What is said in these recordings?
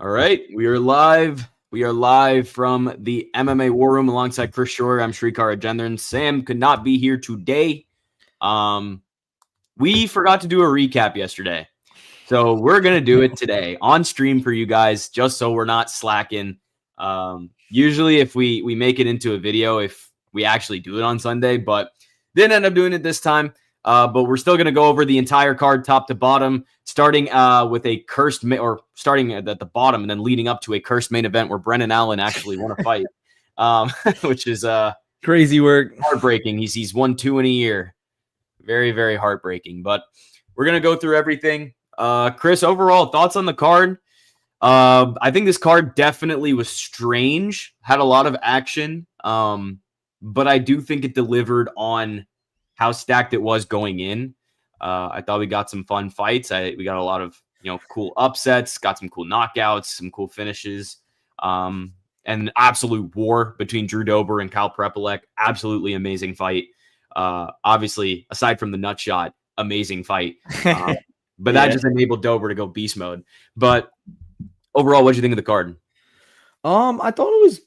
All right, we are live. We are live from the MMA War Room alongside Chris Shore. I'm Shrikar Ajendran. Sam could not be here today. We forgot to do a recap yesterday, so we're gonna do it today on stream for you guys, just so we're not slacking. Usually, if we make it into a video, if we actually do it on Sunday, but didn't end up doing it this time. But we're still going to go over the entire card top to bottom, starting with a cursed or starting at the bottom and then leading up to a cursed main event where Brendan Allen actually won a fight, which is crazy work. Heartbreaking. He's won 2 in a year. Very, very heartbreaking. But we're going to go through everything. Chris, overall thoughts on the card? I think this card definitely was strange, had a lot of action, but I do think it delivered on how stacked it was going in. I thought we got some fun fights. We got a lot of cool upsets, got some cool knockouts, some cool finishes, and absolute war between Drew Dober and Kyle Prepolek. Absolutely amazing fight. Obviously, aside from the nut shot, amazing fight. But that just enabled Dober to go beast mode. But overall, what did you think of the card? I thought it was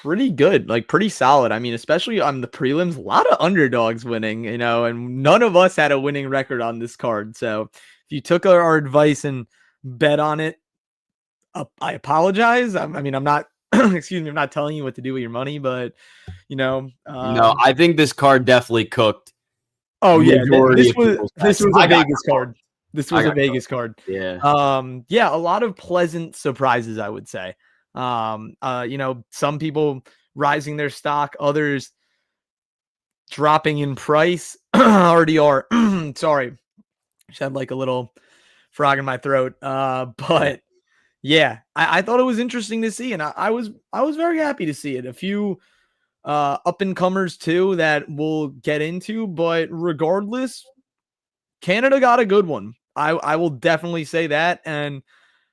pretty good, like pretty solid. I mean, especially on the prelims, a lot of underdogs winning, and none of us had a winning record on this card. So if you took our advice and bet on it, I apologize. I mean, I'm not, excuse me, I'm not telling you what to do with your money, but no, I think this card definitely cooked. Oh yeah, this was a Vegas card. This was a Vegas card. Yeah. A lot of pleasant surprises, I would say. Some people rising their stock, others dropping in price. Already are. Sorry. Just had like a little frog in my throat. But yeah, I thought it was interesting to see, and I was very happy to see it. A few up and comers too that we'll get into, but regardless, Canada got a good one. I will definitely say that. And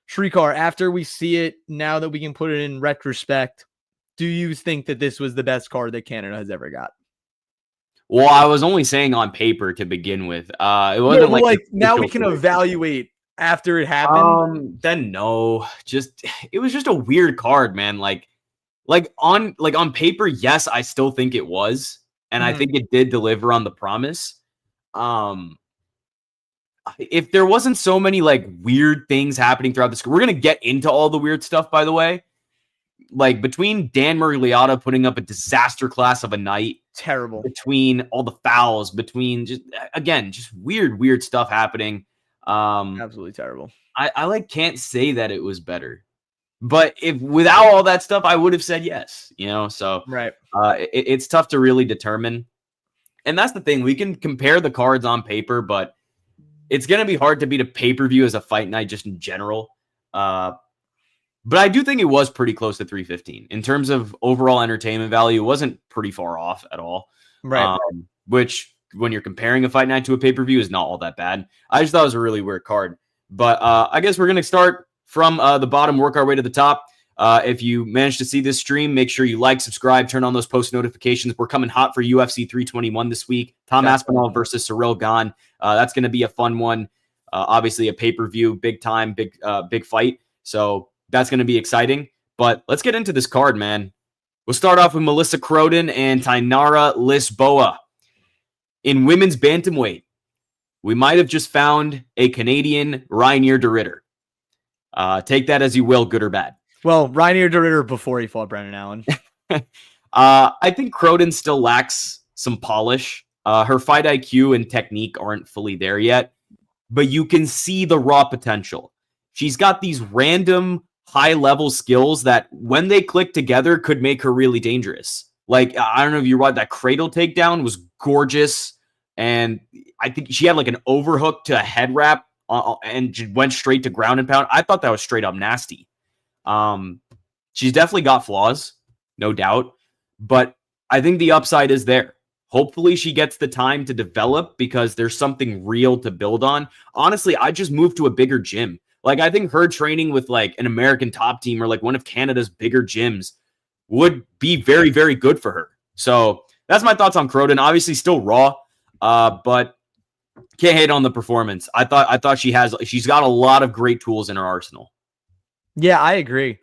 Shrikar, after we see it, now that we can put it in retrospect, do you think that this was the best card that Canada has ever got? Well, I was only saying on paper to begin with. It wasn't like now we can evaluate after it happened. Then no, it was just a weird card, man. Like on paper, yes, I still think it was, and I think it did deliver on the promise. If there wasn't so many like weird things happening throughout the school, we're going to get into all the weird stuff, by the way. Like between Dan Miragliotta putting up a disaster class of a night, terrible, between all the fouls, between just weird stuff happening. Absolutely terrible. I can't say that it was better, but if without all that stuff, I would have said yes, so right. It's tough to really determine. And that's the thing. We can compare the cards on paper, but it's going to be hard to beat a pay-per-view as a fight night just in general. But I do think it was pretty close to 315 in terms of overall entertainment value. It wasn't pretty far off at all. Right. Which when you're comparing a fight night to a pay-per-view is not all that bad. I just thought it was a really weird card. But I guess we're going to start from the bottom, work our way to the top. If you managed to see this stream, make sure you like, subscribe, turn on those post notifications. We're coming hot for UFC 321 this week. Tom Aspinall versus Cyril Gane. That's going to be a fun one. Obviously a pay-per-view, big time, big fight. So that's going to be exciting. But let's get into this card, man. We'll start off with Melissa Croden and Tainara Lisboa. In women's bantamweight, we might have just found a Canadian Reinier de Ridder. Take that as you will, good or bad. Well, Reinier de Ridder before he fought Brendan Allen. I think Croden still lacks some polish. Her fight IQ and technique aren't fully there yet, but you can see the raw potential. She's got these random high-level skills that, when they click together, could make her really dangerous. Like, I don't know if you watched that cradle takedown, was gorgeous, and I think she had like an overhook to a head wrap and went straight to ground and pound. I thought that was straight up nasty. She's definitely got flaws, no doubt, but I think the upside is there. Hopefully she gets the time to develop because there's something real to build on. Honestly, I just moved to a bigger gym. Like, I think her training with like an American top team or like one of Canada's bigger gyms would be very, very good for her. So that's my thoughts on Croden. Obviously still raw, but can't hate on the performance. I thought she's got a lot of great tools in her arsenal. Yeah, I agree.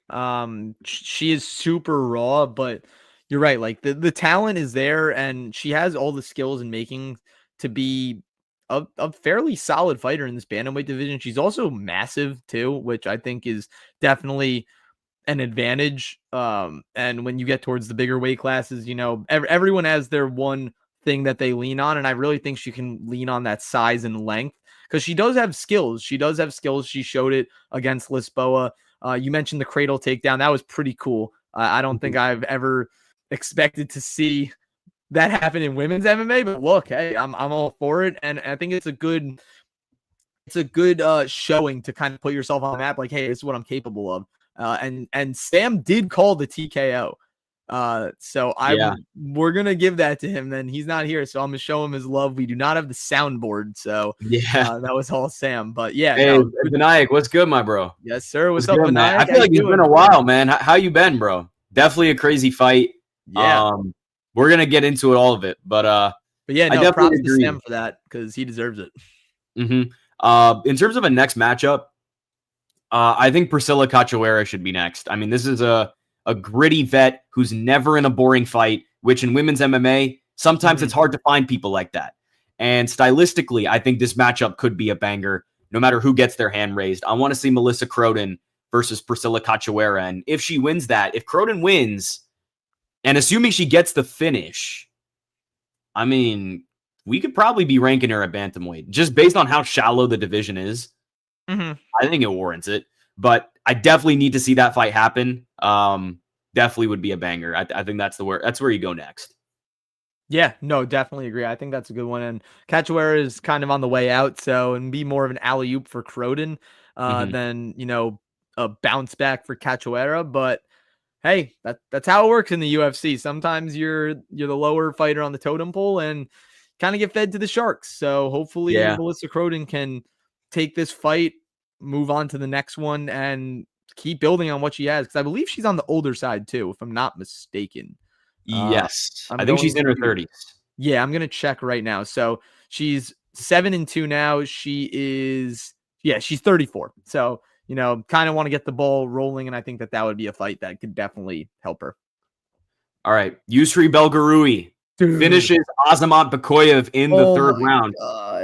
She is super raw, but you're right. Like the talent is there, and she has all the skills and making to be a fairly solid fighter in this bantamweight division. She's also massive too, which I think is definitely an advantage. And when you get towards the bigger weight classes, everyone has their one thing that they lean on, and I really think she can lean on that size and length because she does have skills. She does have skills. She showed it against Lisboa. You mentioned the cradle takedown. That was pretty cool. I don't think I've ever expected to see that happen in women's MMA, but look, hey, I'm all for it, and I think it's a good showing to kind of put yourself on the map. Like, hey, this is what I'm capable of. And Sam did call the TKO. So Yeah. we're gonna give that to him. Then he's not here, so I'm gonna show him his love. We do not have the soundboard, so Yeah. that was all Sam. But yeah, Hey, no, Vinayak, what's good, my bro? yes, sir. What's What's up, good, man? Vinayak? I How feel like you it's been doing? a while, man. How you been, bro? Definitely a crazy fight. Yeah, We're gonna get into it, all of it, but but yeah, I no, definitely props to agree. Sam for that because he deserves it. In terms of a next matchup, I think Priscilla Cachoeira should be next. I mean, this is a gritty vet who's never in a boring fight, which in women's MMA, sometimes it's hard to find people like that. And stylistically, I think this matchup could be a banger, no matter who gets their hand raised. I want to see Melissa Croden versus Priscilla Cachoeira. And if she wins that, if Croden wins, and assuming she gets the finish, I mean, we could probably be ranking her at bantamweight just based on how shallow the division is. Mm-hmm. I think it warrants it, but I definitely need to see that fight happen. Definitely would be a banger. I think that's where you go next. Yeah, no, definitely agree. I think that's a good one. And Cachoeira is kind of on the way out, so and be more of an alley oop for Croden Mhm. than a bounce back for Cachoeira. But hey, that's how it works in the UFC. Sometimes you're the lower fighter on the totem pole and kind of get fed to the sharks. So hopefully Yeah. Melissa Croden can take this fight, move on to the next one, and keep building on what she has. Because I believe she's on the older side too, if I'm not mistaken. Uh, Yes. I I'm think she's going in her to 30s. yeah, I'm gonna check right now. So she's 7-2 now. She's 34. So kind of want to get the ball rolling, and I think that would be a fight that could definitely help her. All right. Yusri Belgarui Dude, finishes Azamat Bakoyev in the oh third my round,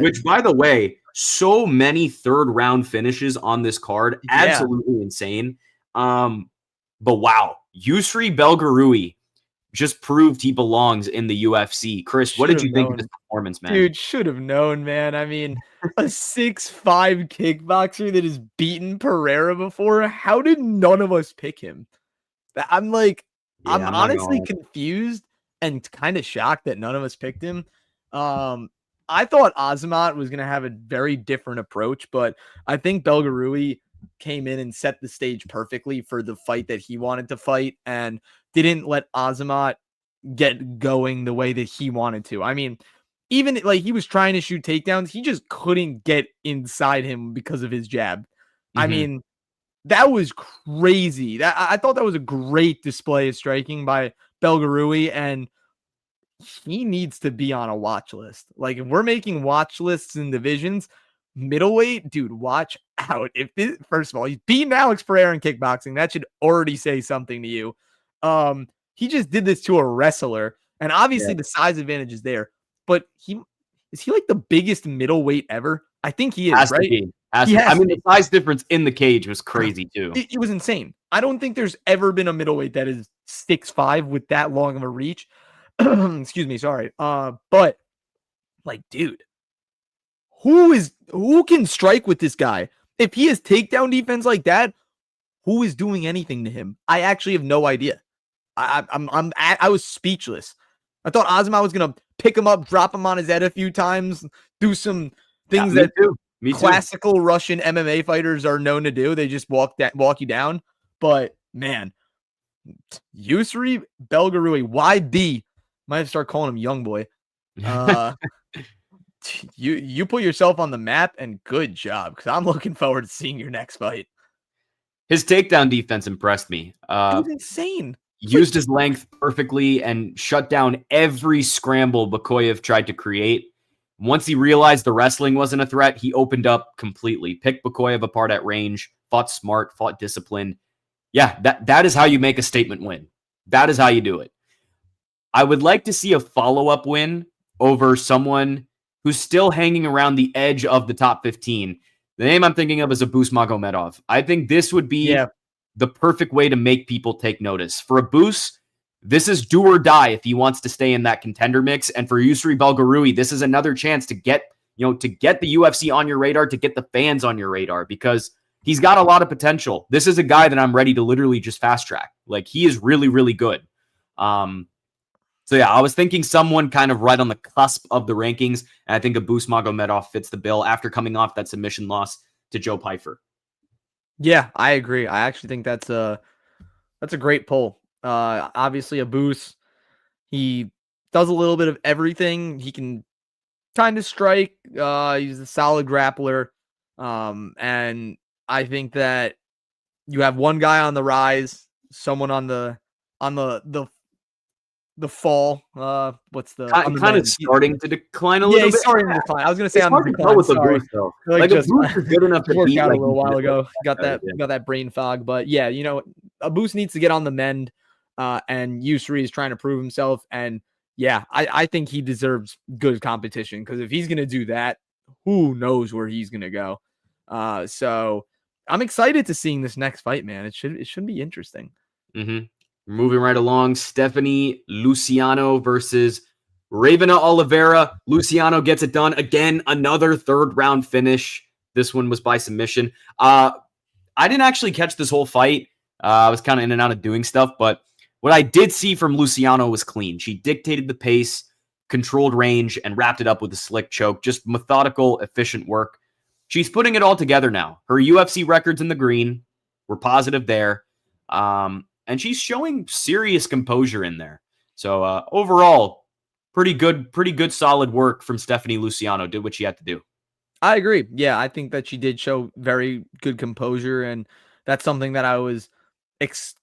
which, god, by the way, so many third round finishes on this card. yeah, Absolutely insane. But wow, Yusri Belgarui just proved he belongs in the UFC. Chris, what should did have you think of this known, performance, man? dude. Should have known, man. I mean, a 6'5" kickboxer that has beaten Pereira before. How did none of us pick him? I'm like, I'm Yeah, I'm not gonna honestly lie. confused and kind of shocked that none of us picked him. I thought Azamat was going to have a very different approach, but I think Belgarui came in and set the stage perfectly for the fight that he wanted to fight and didn't let Azamat get going the way that he wanted to. I mean, even like he was trying to shoot takedowns, he just couldn't get inside him because of his jab. I Mhm. mean, that was crazy. I thought that was a great display of striking by Belgarui, and he needs to be on a watch list. Like if we're making watch lists in divisions, middleweight, dude, watch out. If this, first of all, he's beating Alex Pereira in kickboxing, that should already say something to you. He just did this to a wrestler, and Yeah. obviously the size advantage is there. But he like the biggest middleweight ever? I think he is, Has to right? be. Has He to be. I has to mean, the be. size difference in the cage was crazy too. It was insane. I don't think there's ever been a middleweight that is 6'5" with that long of a reach. Excuse me, sorry. But like, dude, who can strike with this guy? If he has takedown defense like that, who is doing anything to him? I actually have no idea. I was speechless. I thought Ozma was gonna pick him up, drop him on his head a few times, do some Yeah, things me that too. Me too. classical Russian MMA fighters are known to do. They just walk you down. But man, Yusri Belgarui, YB, might have to start calling him Young Boy. Uh, you put yourself on the map, and good job, because I'm looking forward to seeing your next fight. His takedown defense impressed me. It was insane. It's like Used his length perfectly and shut down every scramble Bakoyev tried to create. Once he realized the wrestling wasn't a threat, he opened up completely, picked Bakoyev apart at range, fought smart, fought disciplined. Yeah, that is how you make a statement win. That is how you do it. I would like to see a follow-up win over someone who's still hanging around the edge of the top 15. The name I'm thinking of is Abus Magomedov. I think this would be the perfect way to make people take notice. For Abus, this is do or die if he wants to stay in that contender mix. And for Yusri Belgarui, this is another chance to get the UFC on your radar, to get the fans on your radar, because he's got a lot of potential. This is a guy that I'm ready to literally just fast track. Like, he is really, really good. So yeah, I was thinking someone kind of right on the cusp of the rankings, and I think Abus Magomedov fits the bill after coming off that submission loss to Joe Pyfer. Yeah, I agree. I actually think that's a great pull. Obviously Abus, he does a little bit of everything. He can kind of strike. He's a solid grappler. And I think that you have one guy on the rise, someone on the fall. What's the kind of starting to decline a little bit? He's starting to decline. I was gonna say on the decline. With Abus, though. Like just Abus is good enough to worked beat out like a little while ago. Got that brain fog, but yeah, Abus needs to get on the mend. And Yusri is trying to prove himself, and yeah, I think he deserves good competition, because if he's gonna do that, who knows where he's gonna go. So I'm excited to seeing this next fight, man. It should be interesting. Moving right along, Stephanie Luciano versus Ravena Oliveira. Luciano gets it done. Again, another third round finish. This one was by submission. I didn't actually catch this whole fight. I was kind of in and out of doing stuff, but what I did see from Luciano was clean. She dictated the pace, controlled range, and wrapped it up with a slick choke. Just methodical, efficient work. She's putting it all together now. Her UFC record's in the green. We're positive there. And she's showing serious composure in there. So overall, pretty good, solid work from Stephanie Luciano. Did what she had to do. I agree. Yeah, I think that she did show very good composure, and that's something that I was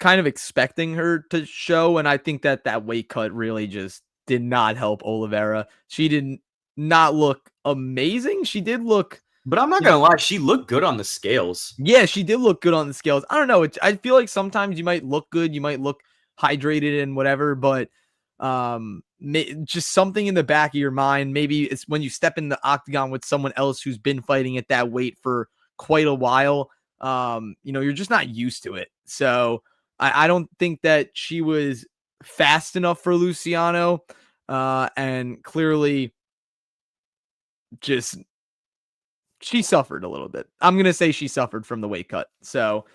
kind of expecting her to show. And I think that weight cut really just did not help Oliveira. She did not look amazing. She did look... But I'm not going to lie, she looked good on the scales. Yeah, she did look good on the scales. I don't know. I feel like sometimes you might look good, you might look hydrated and whatever, but just something in the back of your mind. Maybe it's when you step in the octagon with someone else who's been fighting at that weight for quite a while. You're just not used to it. So I don't think that she was fast enough for Luciano. And clearly just... she suffered a little bit. I'm going to say she suffered from the weight cut. So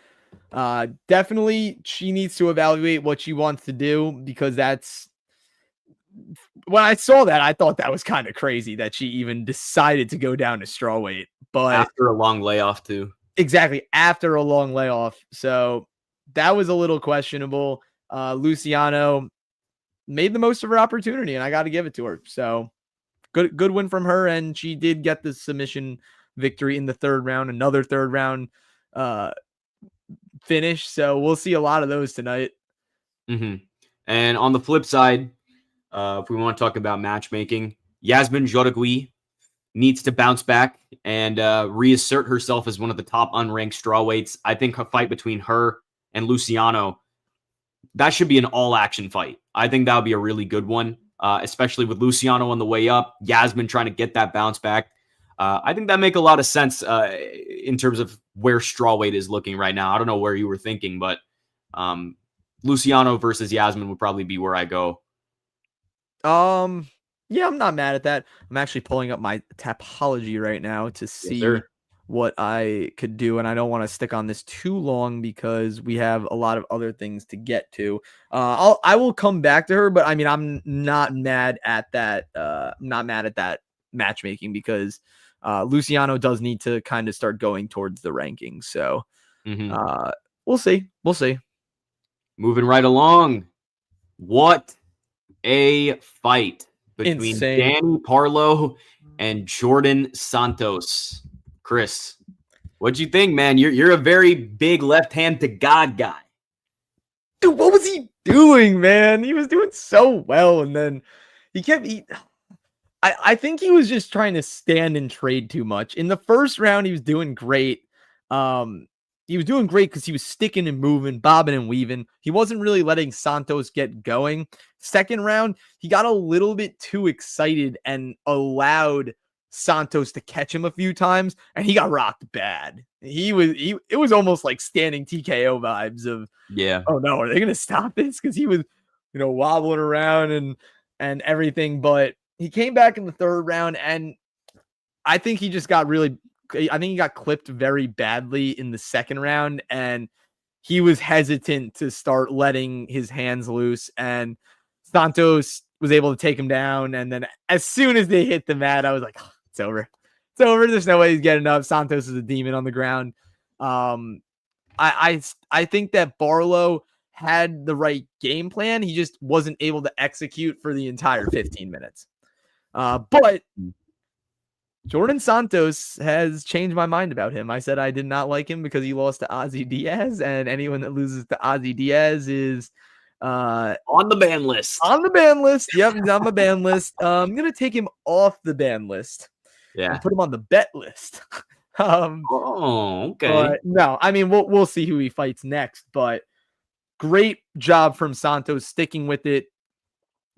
definitely she needs to evaluate what she wants to do, because when I saw that, I thought that was kind of crazy that she even decided to go down to strawweight. But after a long layoff too. Exactly. After a long layoff. So that was a little questionable. Luciano made the most of her opportunity, and I got to give it to her. So good win from her. And she did get the submission victory in the third round, another third round finish. So we'll see a lot of those tonight. And on the flip side, if we want to talk about matchmaking, Yasmin Jauregui needs to bounce back and reassert herself as one of the top unranked strawweights. I think a fight between her and Luciano, that should be an all-action fight. I think that would be a really good one, especially with Luciano on the way up, Yasmin trying to get that bounce back. I think that make a lot of sense in terms of where strawweight is looking right now. I don't know where you were thinking, but Luciano versus Yasmin would probably be where I go. Yeah, I'm not mad at that. I'm actually pulling up my Tapology right now to see what I could do, and I don't want to stick on this too long because we have a lot of other things to get to. I will come back to her, but I mean, I'm not mad at that. Not mad at that matchmaking, because Luciano does need to kind of start going towards the rankings. So we'll see. We'll see. Moving right along. What a fight between Danny Parlo and Jordan Santos. Chris, what'd you think, man? You're a very big left hand to God guy. Dude, what was he doing, man? He was doing so well, and then he kept eating. I think he was just trying to stand and trade too much. In the first round, he was doing great. he was doing great because he was sticking and moving, bobbing and weaving. He wasn't really letting Santos get going. Second round, he got a little bit too excited and allowed Santos to catch him a few times, and he got rocked bad. It was almost like standing TKO vibes of, oh no, are they gonna stop this? Because he was, wobbling around and everything. But he came back in the third round, and I think he got clipped very badly in the second round, and he was hesitant to start letting his hands loose, and Santos was able to take him down. And then as soon as they hit the mat, I was like, oh, it's over. It's over. There's no way he's getting up. Santos is a demon on the ground. I think that Barlow had the right game plan. He just wasn't able to execute for the entire 15 minutes. But Jordan Santos has changed my mind about him. I said I did not like him because he lost to Ozzy Diaz, and anyone that loses to Ozzy Diaz is on the ban list. On the ban list. Yep, he's on my ban list. I'm gonna take him off the ban list. Yeah. And put him on the bet list. Okay. No, I mean we'll see who he fights next, but great job from Santos sticking with it.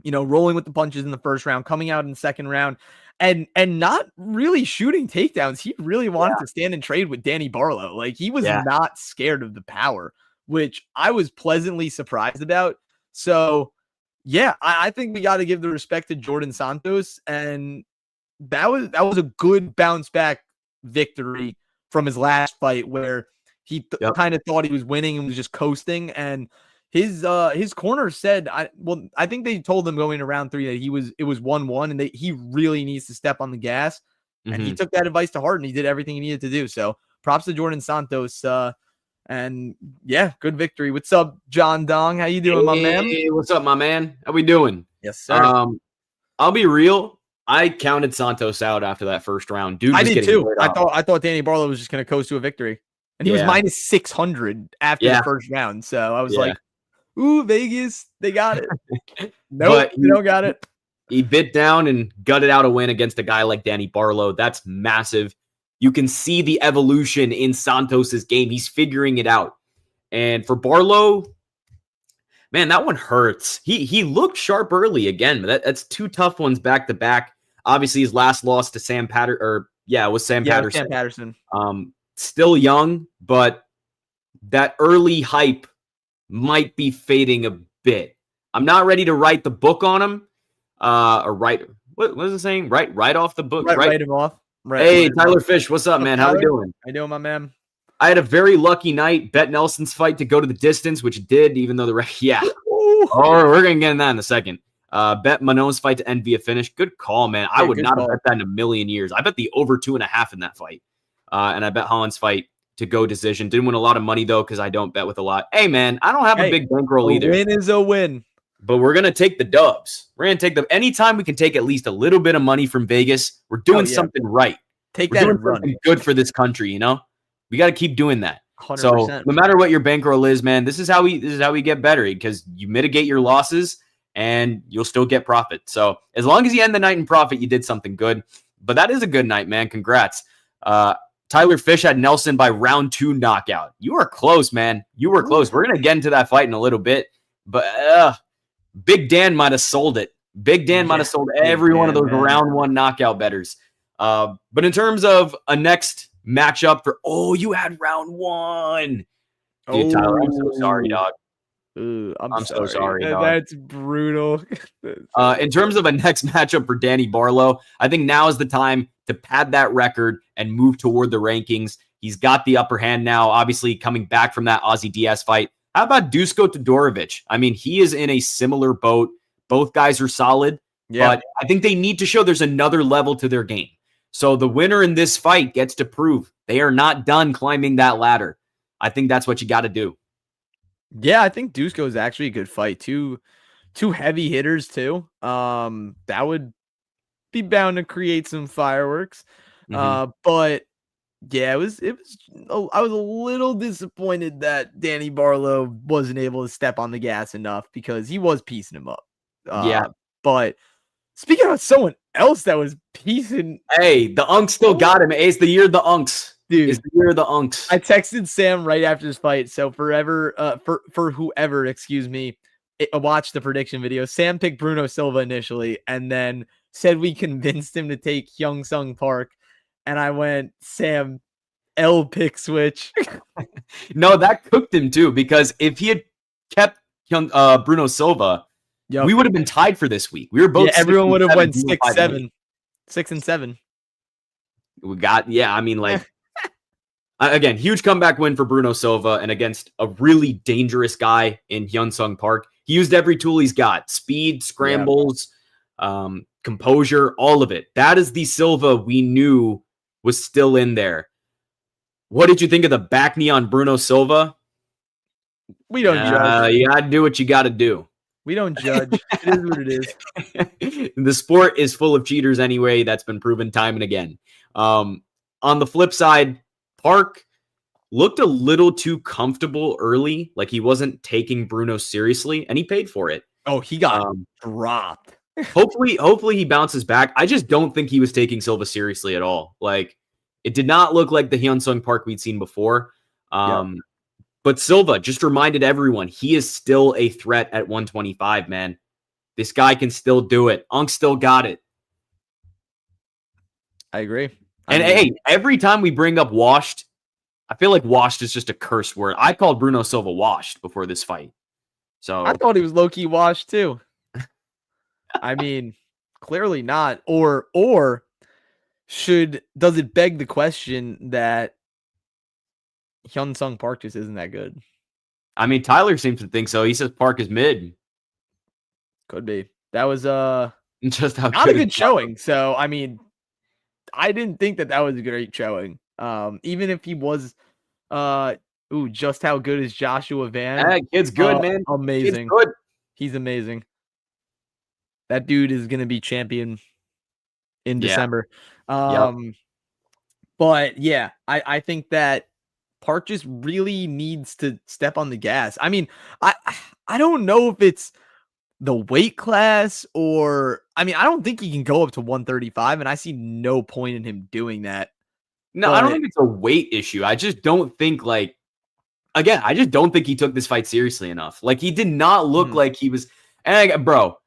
Rolling with the punches in the first round, coming out in the second round, and not really shooting takedowns. He really wanted to stand and trade with Danny Barlow. Like, he was not scared of the power, which I was pleasantly surprised about. So, yeah, I think we got to give the respect to Jordan Santos, and that was a good bounce back victory from his last fight where he kind of thought he was winning and was just coasting, and his corner said, I think they told him going to round 3 that it was 1-1 and he really needs to step on the gas. And he took that advice to heart and he did everything he needed to do. So props to Jordan Santos. And yeah, good victory. What's up, John Dong? How you doing, my man? Hey, what's up, my man? How we doing? Yes, sir. I'll be real. I counted Santos out after that first round. Dude, I did too. I thought Danny Barlow was just going to coast to a victory. And he was minus 600 after the first round. So I was like, ooh, Vegas, they got it. Nope, they don't got it. He bit down and gutted out a win against a guy like Danny Barlow. That's massive. You can see the evolution in Santos's game. He's figuring it out. And for Barlow, man, that one hurts. He looked sharp early again. That's 2 tough ones back to back. Obviously, his last loss to Sam Patterson. It was Sam Patterson. Sam Patterson. Still young, but that early hype might be fading a bit. I'm not ready to write the book on him. What is it saying? Write off the book. Write him off. Hey, Tyler Fish, what's up, man? How you doing? How you doing, my man? I had a very lucky night. Bet Nelson's fight to go to the distance, which it did, even though we're gonna get in that in a second. Bet Manon's fight to end via finish. Good call, man. I would not have bet that in a million years. I bet the over 2.5 in that fight. And I bet Holland's fight to go decision. Didn't win a lot of money, though, because I don't bet with a lot. Hey, man, I don't have a big bankroll either. A win is a win. But we're going to take the dubs. We're going to take them. Anytime we can take at least a little bit of money from Vegas, we're doing something right. Take that and run. Good for this country, We got to keep doing that. 100%. So no matter what your bankroll is, man, this is how we get better, because you mitigate your losses and you'll still get profit. So as long as you end the night in profit, you did something good. But that is a good night, man. Congrats. Tyler Fish had Nelson by round 2 knockout. You were close, man. You were close. We're going to get into that fight in a little bit. But Big Dan might have sold it. Big Dan might have sold every one of those round 1 knockout bettors. But in terms of a next matchup you had round 1. Dude, Tyler, I'm so sorry, dog. I'm so sorry, dog. That's brutal. In terms of a next matchup for Danny Barlow, I think now is the time to pad that record and move toward the rankings. He's got the upper hand now, obviously coming back from that Ozzy Diaz fight. How about Dusko Todorovic? I mean, he is in a similar boat. Both guys are solid, but I think they need to show there's another level to their game. So the winner in this fight gets to prove they are not done climbing that ladder. I think that's what you got to do. Yeah, I think Dusko is actually a good fight. Two heavy hitters too. That would be bound to create some fireworks. But yeah, it was. I was a little disappointed that Danny Barlow wasn't able to step on the gas enough because he was piecing him up. But speaking of someone else that was piecing, hey, the Unks still got him. It's the year of the Unks. Dude, It's the year of the unks. I texted Sam right after this fight. So for whoever, excuse me, watched the prediction video. Sam picked Bruno Silva initially, and then said we convinced him to take Hyung Sung Park. And I went, Sam, L pick switch. No, that cooked him too, because if he had kept Bruno Silva, we would have been tied for this week. We were both. Yeah, everyone would have went 6-7. 6-7. We got, I mean, like, again, huge comeback win for Bruno Silva, and against a really dangerous guy in Hyun Sung Park. He used every tool he's got: speed, scrambles, composure, all of it. That is the Silva we knew was still in there. What did you think of the back knee on Bruno Silva? We don't judge. You gotta do what you gotta do. We don't judge. It is what it is. The sport is full of cheaters anyway. That's been proven time and again. On the flip side, Park looked a little too comfortable early. Like he wasn't taking Bruno seriously, and he paid for it. Oh, he got dropped. hopefully he bounces back. I just don't think he was taking Silva seriously at all. Like it did not look like the Hyun Sung Park we'd seen before. But Silva just reminded everyone he is still a threat at 125, man. This guy can still do it. Unk still got it. I agree. Hey, every time we bring up washed, I feel like washed is just a curse word. I called Bruno Silva washed before this fight. So I thought he was low-key washed too. I mean, clearly not. Or does it beg the question that Hyun Sung Park just isn't that good? I mean, Tyler seems to think so. He says Park is mid. Could be. That was just how not a good showing. So I mean, I didn't think that was a great showing. Even if he was just how good is Joshua Van? That kid's good, man. Amazing. Good. He's amazing. That dude is gonna be champion in December. But yeah, I think that Park just really needs to step on the gas. I mean, I don't know if it's the weight class or I don't think he can go up to 135, and I see no point in him doing that. No, I don't think it's a weight issue. I just don't think I just don't think he took this fight seriously enough. Like he did not look like he was. And bro,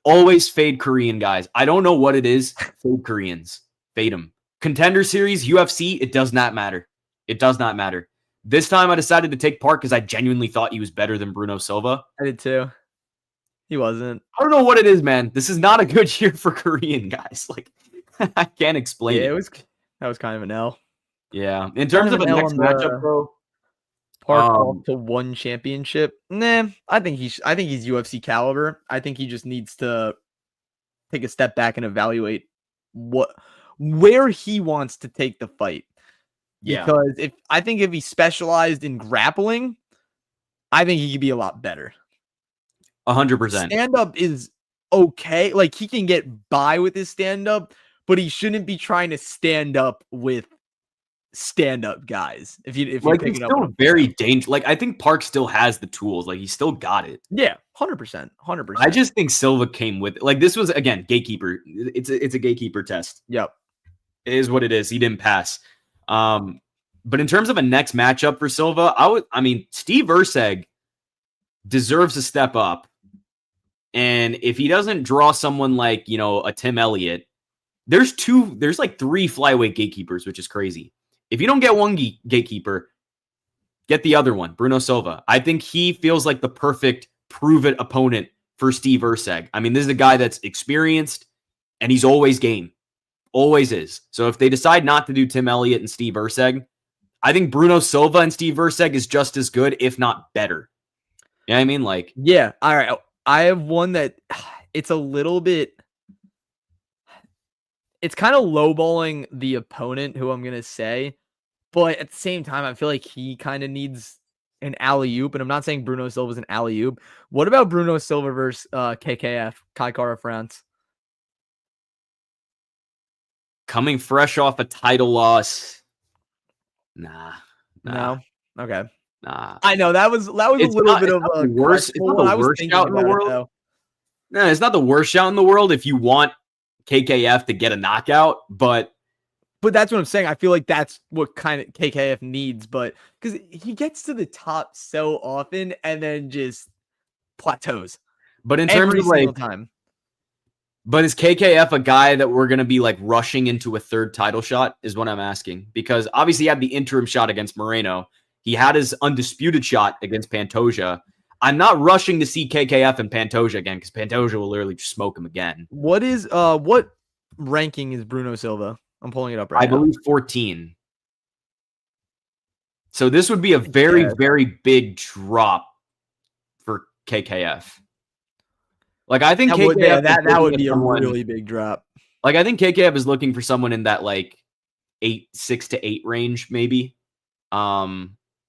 always fade Korean guys. I don't know what it is. Fade Koreans. Fade them. Contender Series, UFC, it does not matter. It does not matter. This time I decided to take Park because I genuinely thought he was better than Bruno Silva. I did too. He wasn't. I don't know what it is, man. This is not a good year for Korean guys. Like, I can't explain it. That was kind of an L. Yeah. In terms of a next matchup, bro. Park to one championship. Nah, I think he's UFC caliber. I think he just needs to take a step back and evaluate where he wants to take the fight. Yeah. Because if he specialized in grappling, I think he could be a lot better. 100%. Stand-up is okay. Like, he can get by with his stand-up, but he shouldn't be trying to stand up with stand-up guys. If you're he's still very dangerous. Like, I think Park still has the tools. Like, he still got it. Yeah, 100%. 100%. I just think Silva came with it. Like, this was, again, gatekeeper. It's a gatekeeper test. Yep. It is what it is. He didn't pass. But in terms of a next matchup for Silva, Steve Erceg deserves a step up. And if he doesn't draw someone like, a Tim Elliott, there's like 3 flyweight gatekeepers, which is crazy. If you don't get one gatekeeper, get the other one, Bruno Silva. I think he feels like the perfect prove-it opponent for Steve Erceg. I mean, this is a guy that's experienced, and he's always game. Always is. So if they decide not to do Tim Elliott and Steve Erceg, I think Bruno Silva and Steve Erceg is just as good, if not better. You know what I mean? Like, yeah. All right. I have one that it's a little bit. It's kind of lowballing the opponent, who I'm going to say. But at the same time, I feel like he kind of needs an alley-oop. And I'm not saying Bruno Silva's an alley-oop. What about Bruno Silva versus KKF, Kai Kara France? Coming fresh off a title loss. Nah. No? Okay. Nah. I know that was a little bit of a worst. It's not the worst shout in the world. No, it's not the worst shout in the world if you want KKF to get a knockout, but But that's what I'm saying. I feel like that's what kind of KKF needs, but because he gets to the top so often and then just plateaus But in terms every of like, single time. but is KKF a guy that we're going to be like rushing into a third title shot is what I'm asking, because obviously he had the interim shot against Moreno. He had his undisputed shot against Pantoja. I'm not rushing to see KKF and Pantoja again because Pantoja will literally just smoke him again. What ranking is Bruno Silva? I'm pulling it up right I now. believe 14. So this would be a very, very big drop for KKF. Like I think that would be a really big drop. Like I think KKF is looking for someone in that like 6 to 8 range, maybe.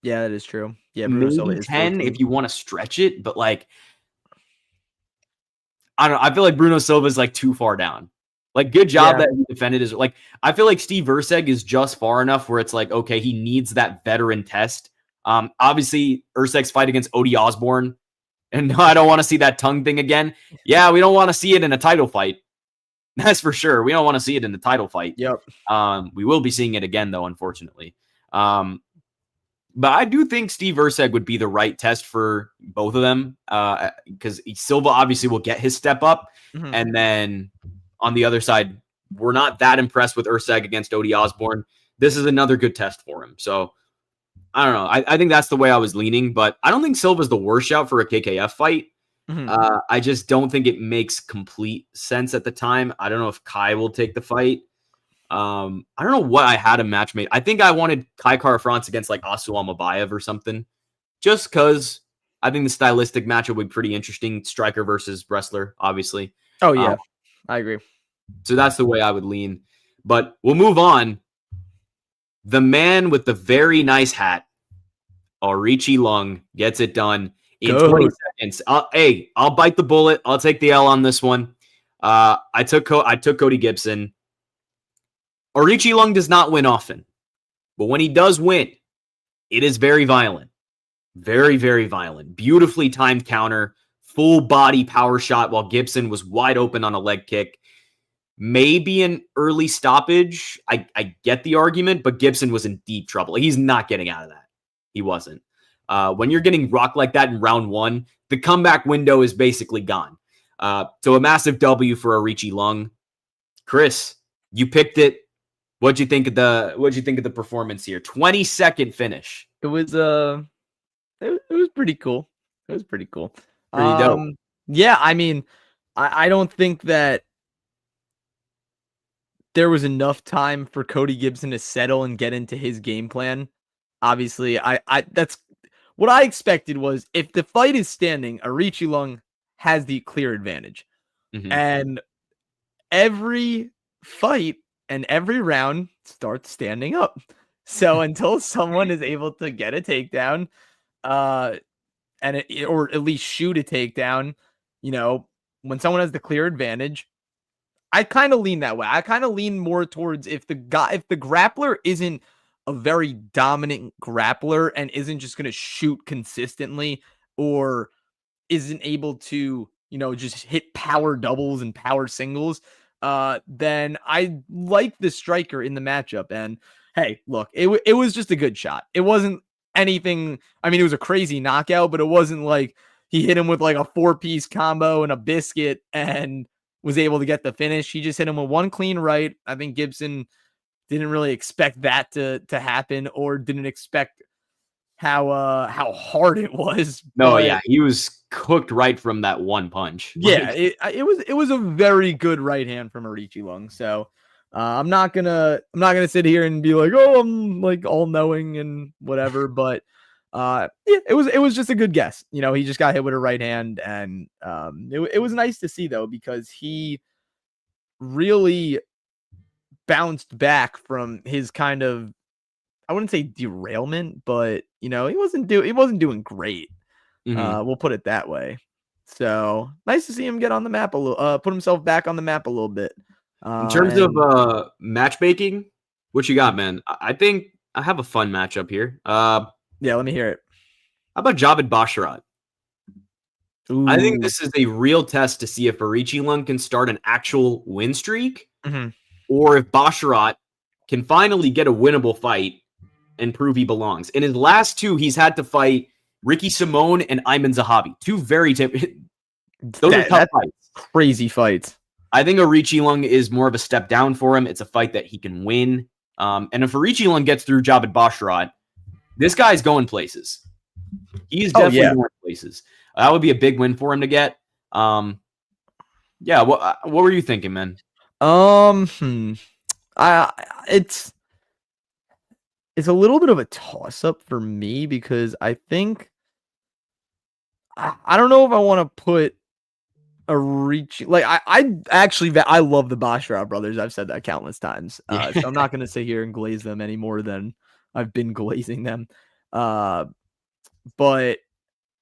Yeah, that is true. Yeah, Bruno Silva is 10 14. if you want to stretch it, but like I don't know. I feel like Bruno Silva is like too far down. Like good job that he defended his like I feel like Steve Erceg is just far enough where it's like okay, he needs that veteran test. Obviously Erceg's fight against Odie Osborne, and no, I don't want to see that tongue thing again. Yeah, we don't want to see it in a title fight. That's for sure. We don't want to see it in the title fight. Yep. We will be seeing it again though, unfortunately. But I do think Steve Erceg would be the right test for both of them because Silva obviously will get his step up. Mm-hmm. And then on the other side, we're not that impressed with Erceg against Odie Osborne. This is another good test for him. So I don't know. I think that's the way I was leaning, but I don't think Silva's the worst shout for a KKF fight. Mm-hmm. I just don't think it makes complete sense at the time. I don't know if Kai will take the fight. I don't know what I had a match made. I think I wanted Kai Kara-France against like Asu Almabayev or something, just because I think the stylistic matchup would be pretty interesting. Striker versus wrestler, obviously. Oh yeah, I agree. So that's the way I would lean. But we'll move on. The man with the very nice hat, Aoriqi Lung, gets it done in 20 seconds. I'll bite the bullet. I'll take the L on this one. I took Cody Gibson. Aoriqi Lung does not win often, but when he does win, it is very violent. Very, very violent. Beautifully timed counter, full body power shot while Gibson was wide open on a leg kick. Maybe an early stoppage. I get the argument, but Gibson was in deep trouble. He's not getting out of that. He wasn't. When you're getting rocked like that in round one, the comeback window is basically gone. So a massive W for Aoriqi Lung. Chris, you picked it. What'd you think of the performance here? 20-second finish. It was it was pretty cool. It was pretty cool. Pretty dope. Yeah, I mean, I don't think that there was enough time for Cody Gibson to settle and get into his game plan. Obviously, I that's what I expected was if the fight is standing, Aoriqi Lung has the clear advantage. Mm-hmm. And every fight and every round starts standing up. So until someone is able to get a takedown, or at least shoot a takedown, when someone has the clear advantage, I kind of lean that way. I kind of lean more towards if the grappler isn't a very dominant grappler and isn't just going to shoot consistently or isn't able to, just hit power doubles and power singles, then I like the striker in the matchup. And hey, look, it was just a good shot. It wasn't anything. I mean, it was a crazy knockout, but it wasn't like he hit him with like a 4-piece combo and a biscuit and was able to get the finish. He just hit him with one clean right. I think Gibson didn't really expect that to happen or didn't expect how hard it was. No, yeah, he was cooked right from that one punch. Yeah, it was a very good right hand from Aoriqi Lung. So I'm not gonna sit here and be like, oh, I'm like all knowing and whatever. But yeah, it was just a good guess. He just got hit with a right hand, and it was nice to see though because he really bounced back from his kind of, I wouldn't say derailment, but he wasn't doing great. Mm-hmm. We'll put it that way. So nice to see him get on the map a little, put himself back on the map a little bit. In terms of matchmaking, what you got, man? I think I have a fun matchup here. Yeah, let me hear it. How about Javid Basharat? Ooh. I think this is a real test to see if Aoriqi Lung can start an actual win streak, Mm-hmm. or if Basharat can finally get a winnable fight and prove he belongs. In his last 2, he's had to fight Ricky Simone and Ayman Zahabi. 2 very those are tough fights. Crazy fights. I think Aoriqileng is more of a step down for him. It's a fight that he can win. And if Aoriqileng gets through Javid Basharat, this guy's going places. He's definitely going places. That would be a big win for him to get. What were you thinking, man? It's a little bit of a toss up for me because I think I don't know if I want to put I love the Basharat brothers. I've said that countless times. So I'm not going to sit here and glaze them any more than I've been glazing them. But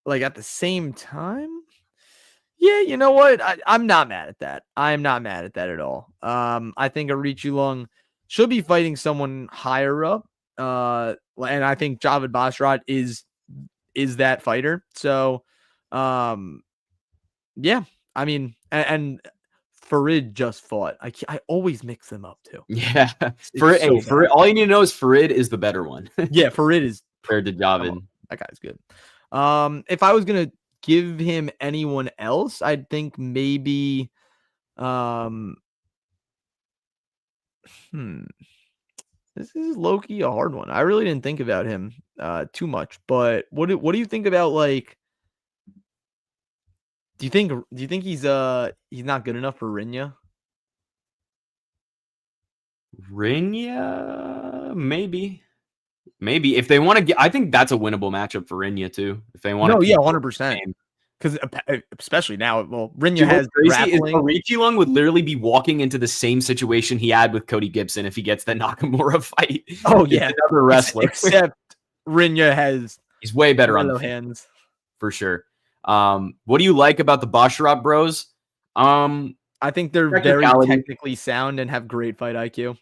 like at the same time, yeah, you know what? I'm not mad at that. I'm not mad at that at all. I think Aoriqileng should be fighting someone higher up. And I think Javid Basharat is that fighter. So, yeah. I mean, and Farid just fought. I always mix them up too. Yeah, Farid. All you need to know is Farid is the better one. Yeah, Farid is compared to Javid. That guy's good. If I was gonna give him anyone else, I'd think maybe, this is low-key a hard one. I really didn't think about him too much, but what do you think about, like, do you think he's not good enough for Rinya? Rinya, maybe if they want to get, I think that's a winnable matchup for Rinya too. If they want, 100%. Because especially now, Rinya has grappling. Aoriqileng would literally be walking into the same situation he had with Cody Gibson if he gets the Nakamura fight. Oh yeah, another wrestler. Except Rinya he's way better on the hands for sure. What do you like about the Basharat bros? I think they're very technically sound and have great fight IQ.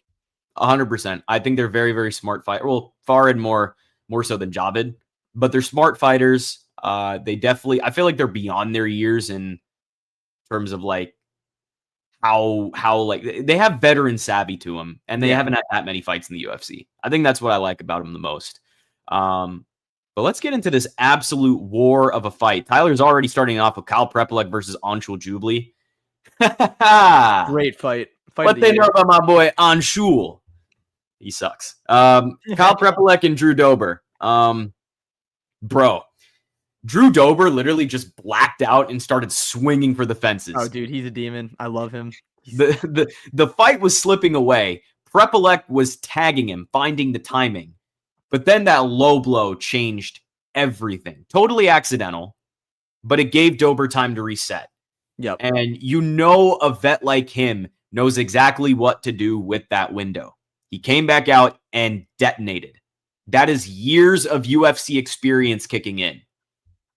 100%. I think they're very, very smart fighters. Well, Farid more so than Javid, but they're smart fighters. They definitely, I feel like they're beyond their years in terms of like how like they have veteran savvy to them, and they haven't had that many fights in the UFC. I think that's what I like about them the most. But let's get into this absolute war of a fight. Tyler's already starting off with Kyle Prepolek versus Anshul Jubli. Great fight. What they know about my boy Anshul? He sucks. Kyle Prepolek and Drew Dober. Bro, Drew Dober literally just blacked out and started swinging for the fences. Oh, dude, he's a demon. I love him. The fight was slipping away. Prepolek was tagging him, finding the timing. But then that low blow changed everything. Totally accidental, but it gave Dober time to reset. Yep. And a vet like him knows exactly what to do with that window. He came back out and detonated. That is years of UFC experience kicking in.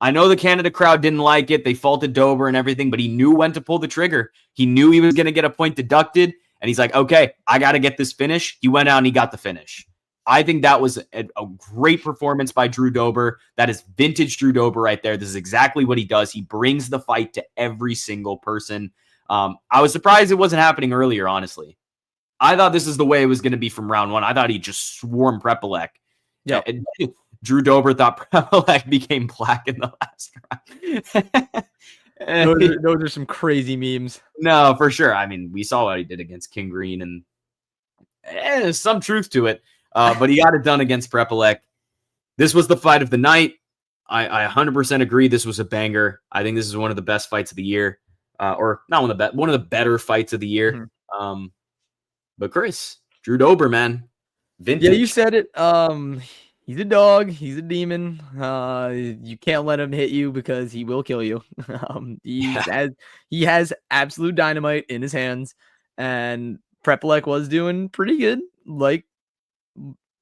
I know the Canada crowd didn't like it. They faulted Dober and everything, but he knew when to pull the trigger. He knew he was going to get a point deducted, and he's like, okay, I got to get this finish. He went out and he got the finish. I think that was a great performance by Drew Dober. That is vintage Drew Dober right there. This is exactly what he does. He brings the fight to every single person. I was surprised it wasn't happening earlier, honestly. I thought this is the way it was going to be from round one. I thought he'd just swarm Prepolek. Yeah. Drew Dober thought Prepolek became black in the last round. Those are some crazy memes. No, for sure. I mean, we saw what he did against King Green, and there's some truth to it. But he got it done against Prepolek. This was the fight of the night. I 100% agree. This was a banger. I think this is one of the best fights of the year, or not one of the better fights of the year. Mm-hmm. But Chris, Drew Dober, man, vintage. Yeah, you said it. He's a dog. He's a demon. You can't let him hit you because he will kill you. He has absolute dynamite in his hands, and Prepolek was doing pretty good. Like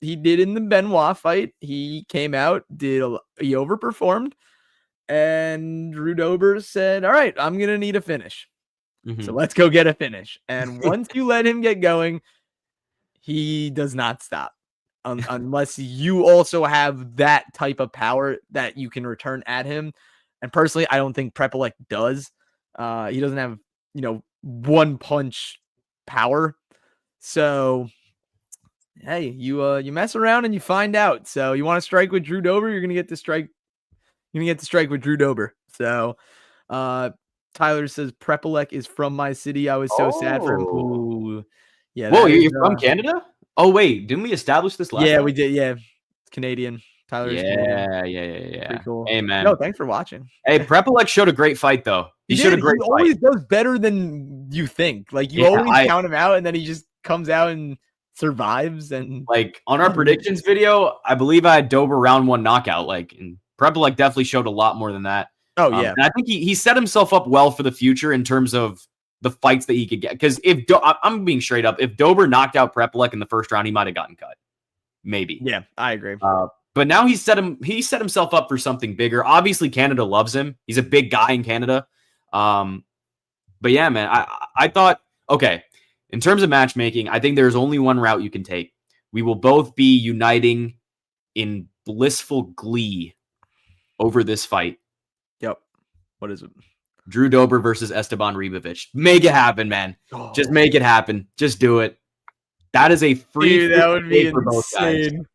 he did in the Benoit fight. He came out, he overperformed, and Drew Dober said, all right, I'm going to need a finish. Mm-hmm. So let's go get a finish. And once you let him get going, he does not stop unless you also have that type of power that you can return at him. And personally, I don't think Prepolek does. He doesn't have, one punch power. So hey, you mess around and you find out. So you want to strike with Drew Dober, you're gonna get to strike. You're gonna get to strike with Drew Dober. So, Tyler says Prepelec is from my city. I was so sad for him. Oh. Ooh. Yeah, Whoa, that is. you're from Canada? Oh wait, didn't we establish this last Yeah, time? we did. Yeah, it's Canadian. Tyler is Canadian. Yeah. Pretty cool. Hey man. No, thanks for watching. Hey, Prepelec showed a great fight though. He showed a He great always fight. does better than you think. Like you Yeah, always count him out, and then he just comes out and survives. And like on our predictions video, I believe I had Dober round 1 knockout. Like, and Prepelec definitely showed a lot more than that. Oh yeah, and I think he set himself up well for the future in terms of the fights that he could get. Because I'm being straight up, if Dober knocked out Prepelec in the first round, he might have gotten cut. Maybe. Yeah, I agree. But now he set himself up for something bigger. Obviously, Canada loves him. He's a big guy in Canada. But yeah, man, I thought, okay, in terms of matchmaking, I think there's only one route you can take. We will both be uniting in blissful glee over this fight. Yep. What is it? Drew Dober versus Esteban Ribovic. Make it happen, man. Oh. Just make it happen. Just do it. That is a free. Dude, that would be for both guys. insane.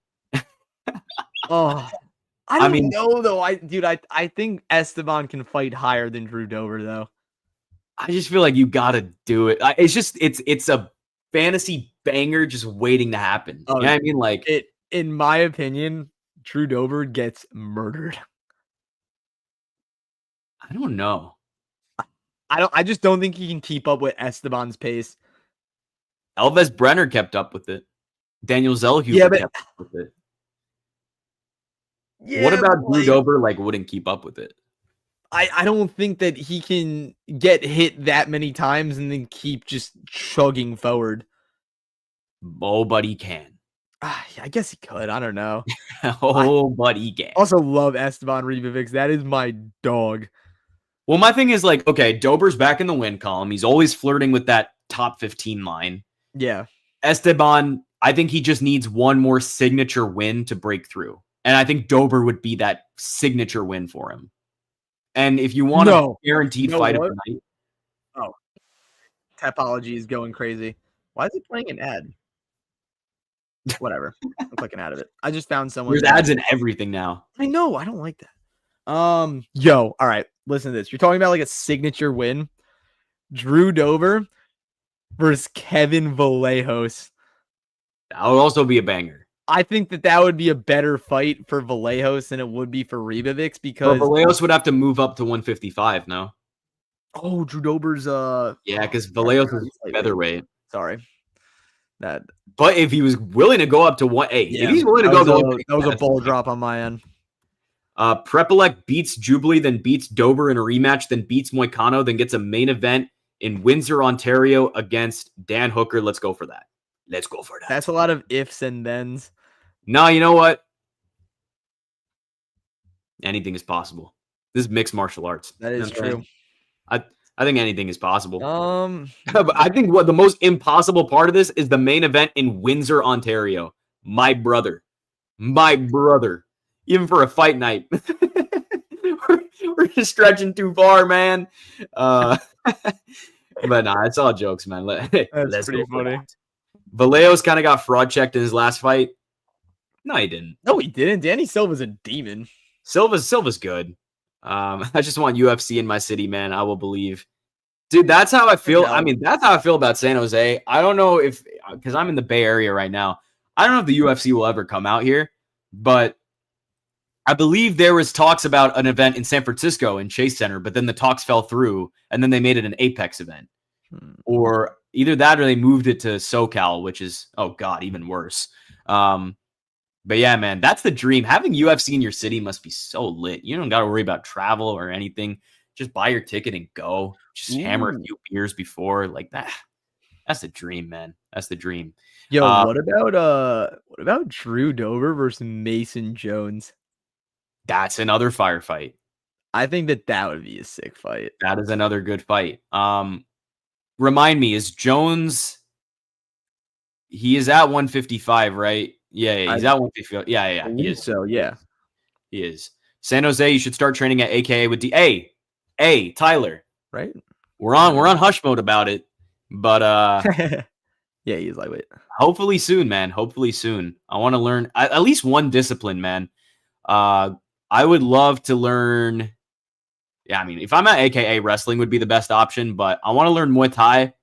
Oh, I mean, know though. I think Esteban can fight higher than Drew Dober though. I just feel like you gotta do it. It's a fantasy banger just waiting to happen. Oh, you know what I mean? Like it. In my opinion, Drew Dober gets murdered. I don't know. I just don't think he can keep up with Esteban's pace. Elvis Brenner kept up with it. Daniel Zellhuber kept up with it. Yeah, what about Drew Dober? Like, wouldn't keep up with it. I don't think that he can get hit that many times and then keep just chugging forward. Oh, but he can. I guess he could. I don't know. But he can. Also love Esteban Ribovic. That is my dog. Well, my thing is like, okay, Dober's back in the win column. He's always flirting with that top 15 line. Yeah. Esteban, I think he just needs one more signature win to break through. And I think Dober would be that signature win for him. And if you want a guaranteed fight of the night. Oh. Topology is going crazy. Why is it playing an ad? Whatever. I'm clicking out of it. I just found someone. There's ads in everything now. I know. I don't like that. Yo, all right. Listen to this. You're talking about like a signature win. Drew Dober versus Kevin Vallejos. That would also be a banger. I think that would be a better fight for Vallejos than it would be for Ribovic because Vallejos would have to move up to 155, no? Oh, Drew Dober's yeah, because Vallejos is featherweight. Sorry. But if he was willing to go up to if he's willing to go to that was a ball drop on my end. Prepelec beats Jubilee, then beats Dober in a rematch, then beats Moicano, then gets a main event in Windsor, Ontario against Dan Hooker. Let's go for that. Let's go for that. That's a lot of ifs and thens. No, you know what? Anything is possible. This is mixed martial arts. That is true. I think anything is possible. But I think what the most impossible part of this is the main event in Windsor, Ontario. My brother. Even for a fight night. we're just stretching too far, man. But nah, it's all jokes, man. That's pretty funny. Vallejos kind of got fraud checked in his last fight. No, he didn't. No, he didn't. Danny Silva's a demon. Silva's good. I just want UFC in my city, man. I will believe. Dude, that's how I feel. I mean, that's how I feel about San Jose. I don't know because I'm in the Bay Area right now. I don't know if the UFC will ever come out here, but I believe there was talks about an event in San Francisco in Chase Center, but then the talks fell through, and then they made it an Apex event. Or either that or they moved it to SoCal, which is, oh God, even worse. But yeah, man, that's the dream. Having UFC in your city must be so lit. You don't got to worry about travel or anything. Just buy your ticket and go. Just hammer a few beers before, like that. That's the dream, man. That's the dream. Yo, what about Drew Dober versus Mason Jones? That's another firefight. I think that would be a sick fight. That is another good fight. Remind me, is Jones? He is at 155, right? Yeah, he's at 155. Yeah, he is. So yeah, he is. San Jose, you should start training at AKA with Tyler. Right. We're on hush mode about it, but Yeah, he is lightweight. Hopefully soon, man. Hopefully soon. I want to learn at least one discipline, man. I would love to learn. Yeah, I mean, if I'm at AKA, wrestling would be the best option, but I want to learn Muay Thai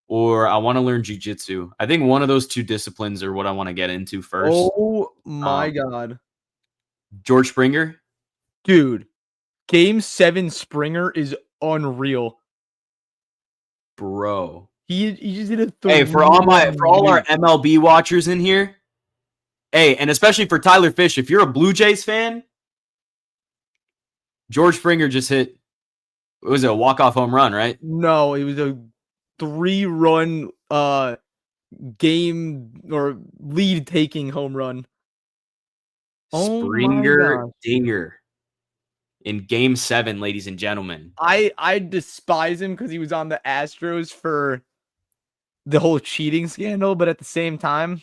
or I want to learn Jiu-Jitsu. I think one of those two disciplines are what I want to get into first. Oh my God. George Springer? Dude, Game 7 Springer is unreal. Bro. He just did a Hey, for all our MLB watchers in here, hey, and especially for Tyler Fish, if you're a Blue Jays fan, George Springer just hit, what was it, a walk-off home run, right? No, it was a 3-run game or lead taking home run. Springer dinger in Game 7, ladies and gentlemen. I despise him because he was on the Astros for the whole cheating scandal, but at the same time,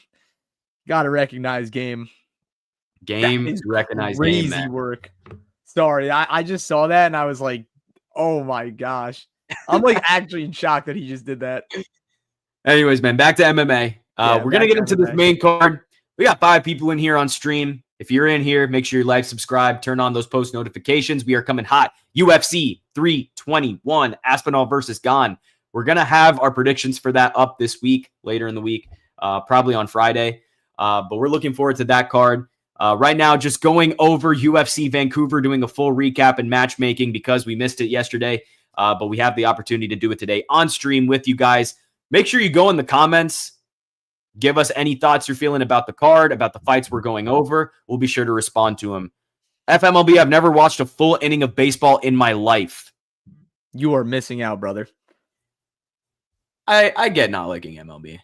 gotta recognize Game. Recognize crazy Game, man. Work. Sorry, I just saw that and I was like, oh my gosh. I'm like actually in shock that he just did that. Anyways, man, back to MMA. We're going to get into this main card. We got 5 people in here on stream. If you're in here, make sure you like, subscribe, turn on those post notifications. We are coming hot. UFC 321, Aspinall versus Gane. We're going to have our predictions for that up this week, later in the week, probably on Friday. But we're looking forward to that card. Right now, just going over UFC Vancouver, doing a full recap and matchmaking because we missed it yesterday. But we have the opportunity to do it today on stream with you guys. Make sure you go in the comments. Give us any thoughts you're feeling about the card, about the fights we're going over. We'll be sure to respond to them. FMLB, I've never watched a full inning of baseball in my life. You are missing out, brother. I get not liking MLB.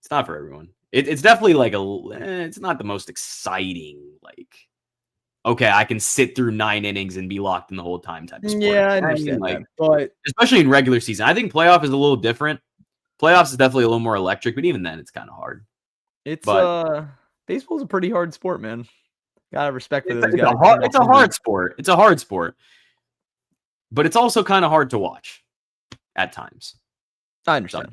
It's not for everyone. It's definitely like it's not the most exciting, like, okay, I can sit through 9 innings and be locked in the whole time type of sport. Yeah, I understand that, but especially in regular season. I think playoff is a little different. Playoffs is definitely a little more electric, but even then, it's kind of hard. Baseball's a pretty hard sport, man. Gotta respect for those guys. It's a hard sport. It's a hard sport, but it's also kind of hard to watch at times. I understand.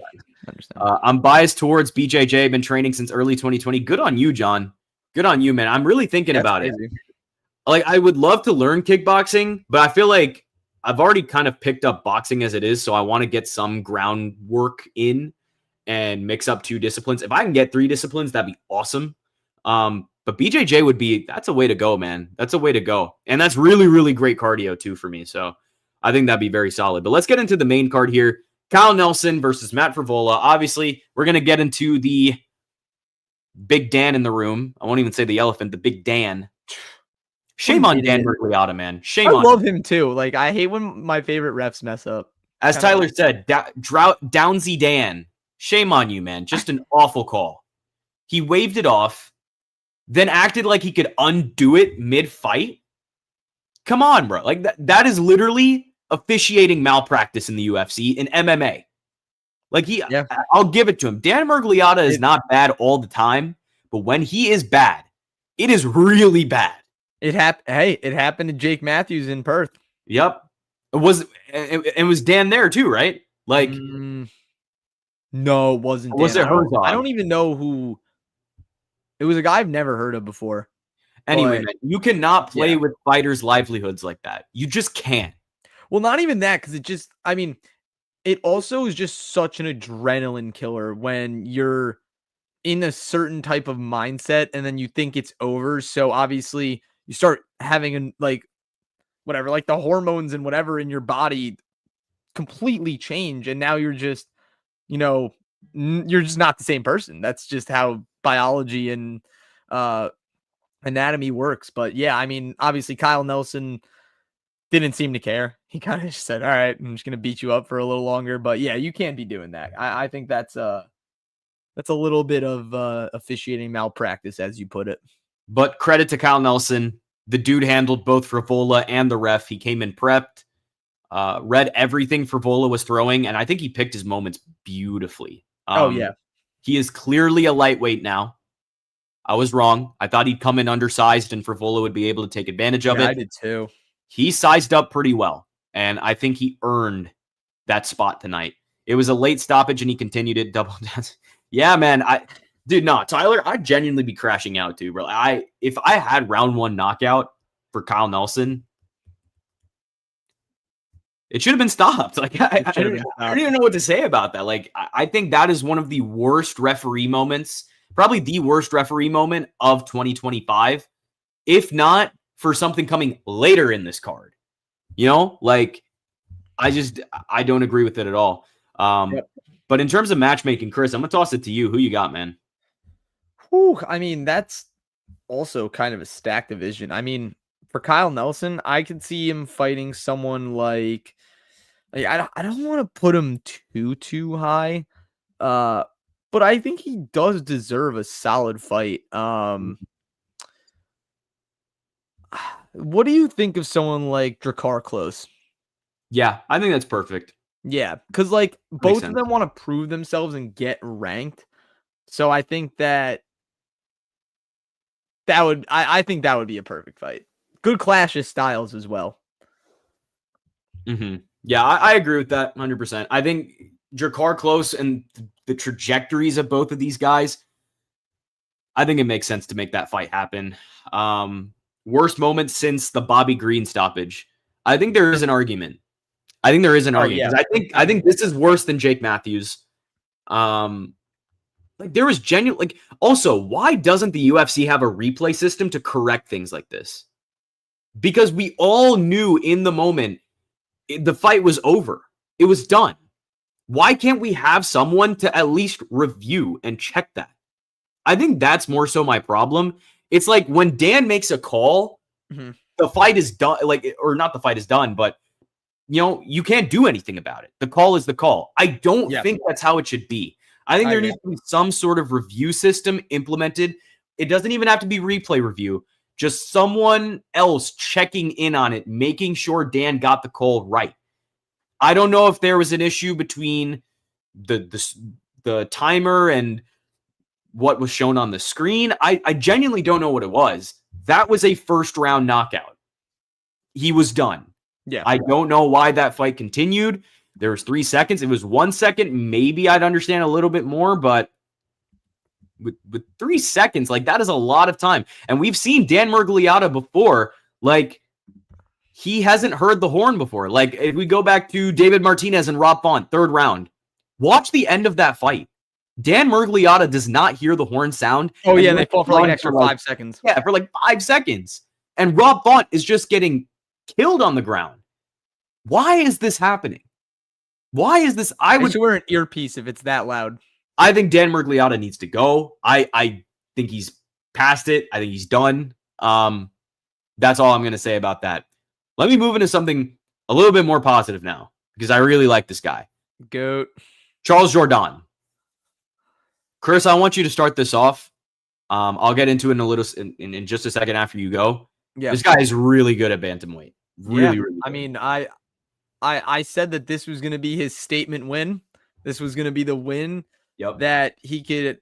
I'm biased towards BJJ. Been training since early 2020. Good on you, John. Good on you, man. I'm really thinking about it. Like, I would love to learn kickboxing, but I feel like I've already kind of picked up boxing as it is, so I want to get some groundwork in and mix up 2 disciplines. If I can get 3 disciplines, that'd be awesome. But BJJ that's a way to go, man. That's a way to go. And that's really, really great cardio too for me. So I think that'd be very solid. But let's get into the main card here. Kyle Nelson versus Matt Frevola. Obviously, we're going to get into the Big Dan in the room. I won't even say the elephant, the Big Dan. Shame on Dan Mergliata, man. Shame on him. I love him too. Like, I hate when my favorite refs mess up. As Tyler said, Downsy Dan. Shame on you, man. Just an awful call. He waved it off, then acted like he could undo it mid-fight. Come on, bro. Like, that is literally officiating malpractice in the UFC, in MMA. Like, I'll give it to him. Dan Mergliata is not bad all the time, but when he is bad, it is really bad. It happened to Jake Matthews in Perth. Yep. It was Dan there too, right? Like, no, it wasn't. Was it Herzog? I don't even know who. It was a guy I've never heard of before. Anyway, man, you cannot play with fighters' livelihoods like that. You just can't. Well, not even that, because it also is just such an adrenaline killer when you're in a certain type of mindset and then you think it's over. So obviously you start having the hormones and whatever in your body completely change. And now you're just, you're just not the same person. That's just how biology and anatomy works. But yeah, obviously Kyle Nelson didn't seem to care. He kind of just said, all right, I'm just going to beat you up for a little longer. But yeah, you can't be doing that. I think that's a little bit of officiating malpractice, as you put it. But credit to Kyle Nelson. The dude handled both Frevola and the ref. He came in prepped, read everything Frevola was throwing, and I think he picked his moments beautifully. He is clearly a lightweight now. I was wrong. I thought he'd come in undersized and Frevola would be able to take advantage of it. I did too. He sized up pretty well, and I think he earned that spot tonight. It was a late stoppage, and he continued it. Double down. Yeah, man. Tyler, I'd genuinely be crashing out too, bro. If I had round 1 knockout for Kyle Nelson, it should have been stopped. Like I don't even know what to say about that. Like I think that is one of the worst referee moments, probably the worst referee moment of 2025, if not for something coming later in this card. You know, like I don't agree with it at all. But in terms of matchmaking, Chris, I'm gonna toss it to you. Who you got, man? Whew, I mean, that's also kind of a stacked division. I mean, for Kyle Nelson, I could see him fighting someone like I don't want to put him too high. But I think he does deserve a solid fight. What do you think of someone like Drakkar Klose? Yeah, I think that's perfect. Yeah, because like both of them want to prove themselves and get ranked. So I think I think that would be a perfect fight. Good clash of styles as well. Mm-hmm. Yeah, I agree with that 100%. I think Drakkar Klose and the trajectories of both of these guys, I think it makes sense to make that fight happen. Worst moment since the Bobby Green stoppage. I think there is an argument. Yeah. I think this is worse than Jake Matthews. Like there was genuine, like, also, why doesn't the UFC have a replay system to correct things like this? Because we all knew in the moment the fight was over. It was done. Why can't we have someone to at least review and check that? I think that's more so my problem. It's like when Dan makes a call, the fight is done, like, or not the fight is done, but you know, you can't do anything about it. The call is the call. I don't think that's how it should be. I think there needs to be some sort of review system implemented. It doesn't even have to be replay review. Just someone else checking in on it, making sure Dan got the call right. I don't know if there was an issue between the timer and what was shown on the screen. I genuinely don't know what it was. That was a first round knockout. He was done. Yeah. I don't know why that fight continued. There was 3 seconds. It was 1 second. Maybe I'd understand a little bit more, but with 3 seconds, like that is a lot of time. And we've seen Dan Miragliotta before. Like he hasn't heard the horn before. Like if we go back to David Martinez and Rob Font, 3rd round, watch the end of that fight. Dan Miragliotta does not hear the horn sound. Oh yeah, and they fall for like an extra 5 seconds. Yeah, for like 5 seconds. And Rob Font is just getting killed on the ground. Why is this happening? Why is this? I would wear an earpiece if it's that loud. I think Dan Miragliotta needs to go. I think he's past it. I think he's done. That's all I'm going to say about that. Let me move into something a little bit more positive now because I really like this guy. Goat. Charles Jourdain. Chris, I want you to start this off. I'll get into it in just a second after you go. Yeah. This guy is really good at bantamweight. Really good. I mean, I said that this was going to be his statement win. This was going to be the win that he could,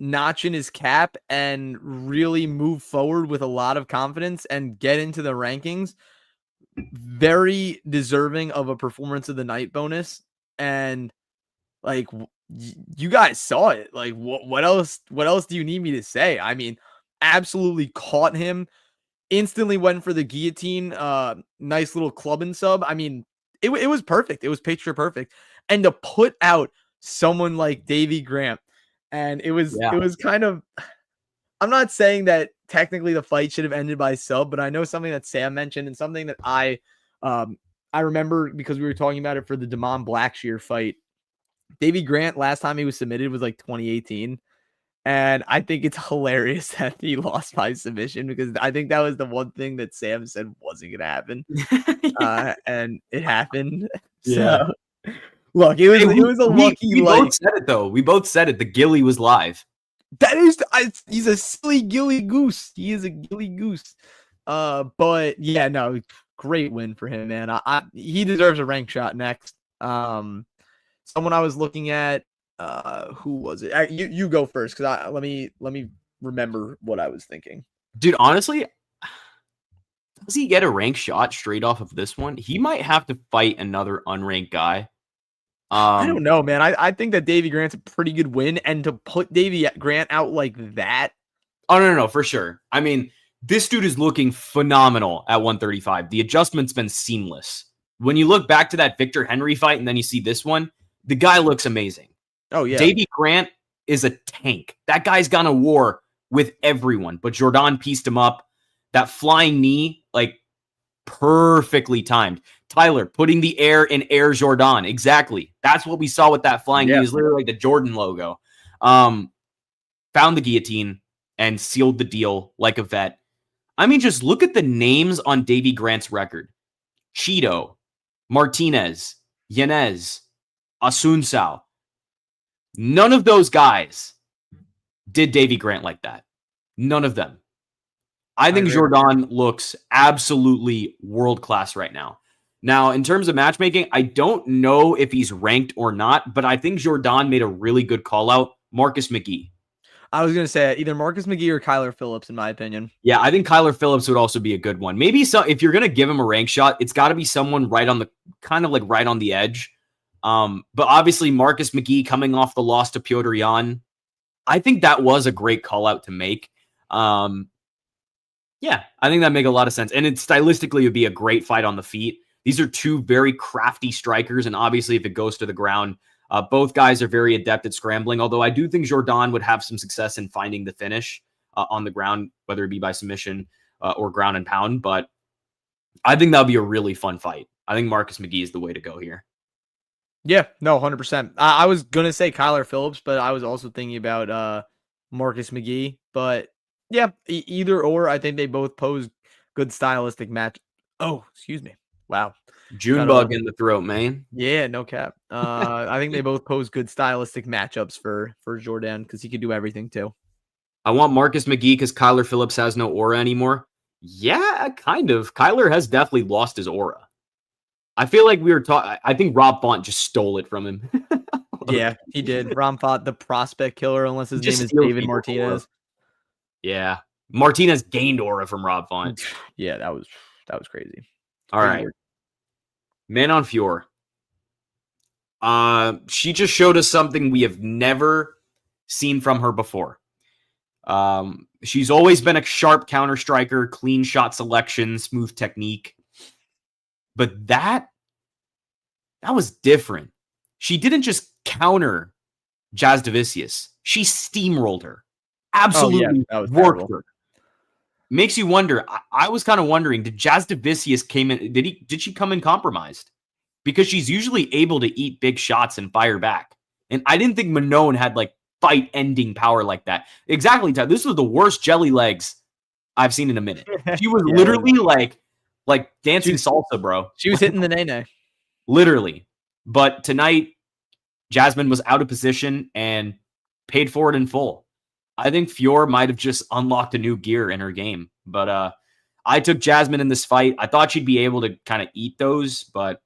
notch in his cap and really move forward with a lot of confidence and get into the rankings. Very deserving of a performance of the night bonus. And like, you guys saw it. Like, what else do you need me to say? I mean, absolutely caught him. Instantly went for the guillotine. Nice little club and sub. I mean, it was perfect. It was picture perfect. And to put out someone like Davy Grant, and it was kind of. I'm not saying that technically the fight should have ended by sub, but I know something that Sam mentioned and something that I remember because we were talking about it for the Damon Blackshear fight. Davy Grant last time he was submitted was like 2018. And I think it's hilarious that he lost by submission because I think that was the one thing that Sam said wasn't going to happen. And it happened. Yeah. So, look, it was a lucky we both said it, though. We both said it. The Gilly was live. That is, he's a silly gilly goose. He is a gilly goose. But yeah, no, great win for him, man. He deserves a rank shot next. Someone I was looking at, who was it? You go first, because let me remember what I was thinking. Dude, honestly, does he get a rank shot straight off of this one? He might have to fight another unranked guy. I don't know, man. I think that Davy Grant's a pretty good win, and to put Davy Grant out like that. Oh, no, for sure. I mean, this dude is looking phenomenal at 135. The adjustment's been seamless. When you look back to that Victor Henry fight and then you see this one, the guy looks amazing. Oh, yeah. Davy Grant is a tank. That guy's gone to war with everyone, but Jordan pieced him up. That flying knee, like, perfectly timed. Tyler putting the air in Air Jordan. Exactly. That's what we saw with that flying knee. Is literally like the Jordan logo. Found the guillotine and sealed the deal like a vet. I mean, just look at the names on Davy Grant's record. Cheeto, Martinez, Yanez, Asuncao. None of those guys did Davy Grant like that. None of them. I think Jordan looks absolutely world-class right now. Now, in terms of matchmaking, I don't know if he's ranked or not, but I think Jordan made a really good call-out. Marcus McGee. I was going to say either Marcus McGee or Kyler Phillips, in my opinion. Yeah, I think Kyler Phillips would also be a good one. Maybe so if you're going to give him a rank shot, it's got to be someone right on the kind of like right on the edge. But obviously Marcus McGee coming off the loss to Piotr Jan, I think that was a great call out to make. Yeah, I think that make a lot of sense. And it stylistically would be a great fight on the feet. These are two very crafty strikers. And obviously if it goes to the ground, both guys are very adept at scrambling, although I do think Jordan would have some success in finding the finish on the ground, whether it be by submission or ground and pound. But I think that'll be a really fun fight. I think Marcus McGee is the way to go here. Yeah, no, 100%. I was going to say Kyler Phillips, but I was also thinking about Marcus McGee. But yeah, either or, I think they both pose good stylistic match. Oh, excuse me. Wow. June bug in the throat, man. Yeah, no cap. I think they both pose good stylistic matchups for Jordan because he could do everything too. I want Marcus McGee because Kyler Phillips has no aura anymore. Yeah, kind of. Kyler has definitely lost his aura. I feel like we were talking. I think Rob Font just stole it from him. Yeah, he did. Rob Font, the prospect killer, unless his name is David Martinez. Yeah, Martinez gained aura from Rob Font. Yeah, that was crazy. All right. Manon Fior. She just showed us something we have never seen from her before. She's always been a sharp counter striker, clean shot selection, smooth technique. But that was different. She didn't just counter Jazz Davicius. She steamrolled her. Absolutely worked her. Makes you wonder. I was kind of wondering, did Jazz Davicius came in? Did she come in compromised? Because she's usually able to eat big shots and fire back. And I didn't think Manon had like fight-ending power like that. Exactly, Todd. This was the worst jelly legs I've seen in a minute. She was literally like dancing salsa, bro. She was hitting the nene. Literally. But tonight, Jasmine was out of position and paid for it in full. I think Fior might have just unlocked a new gear in her game. But I took Jasmine in this fight. I thought she'd be able to kind of eat those, but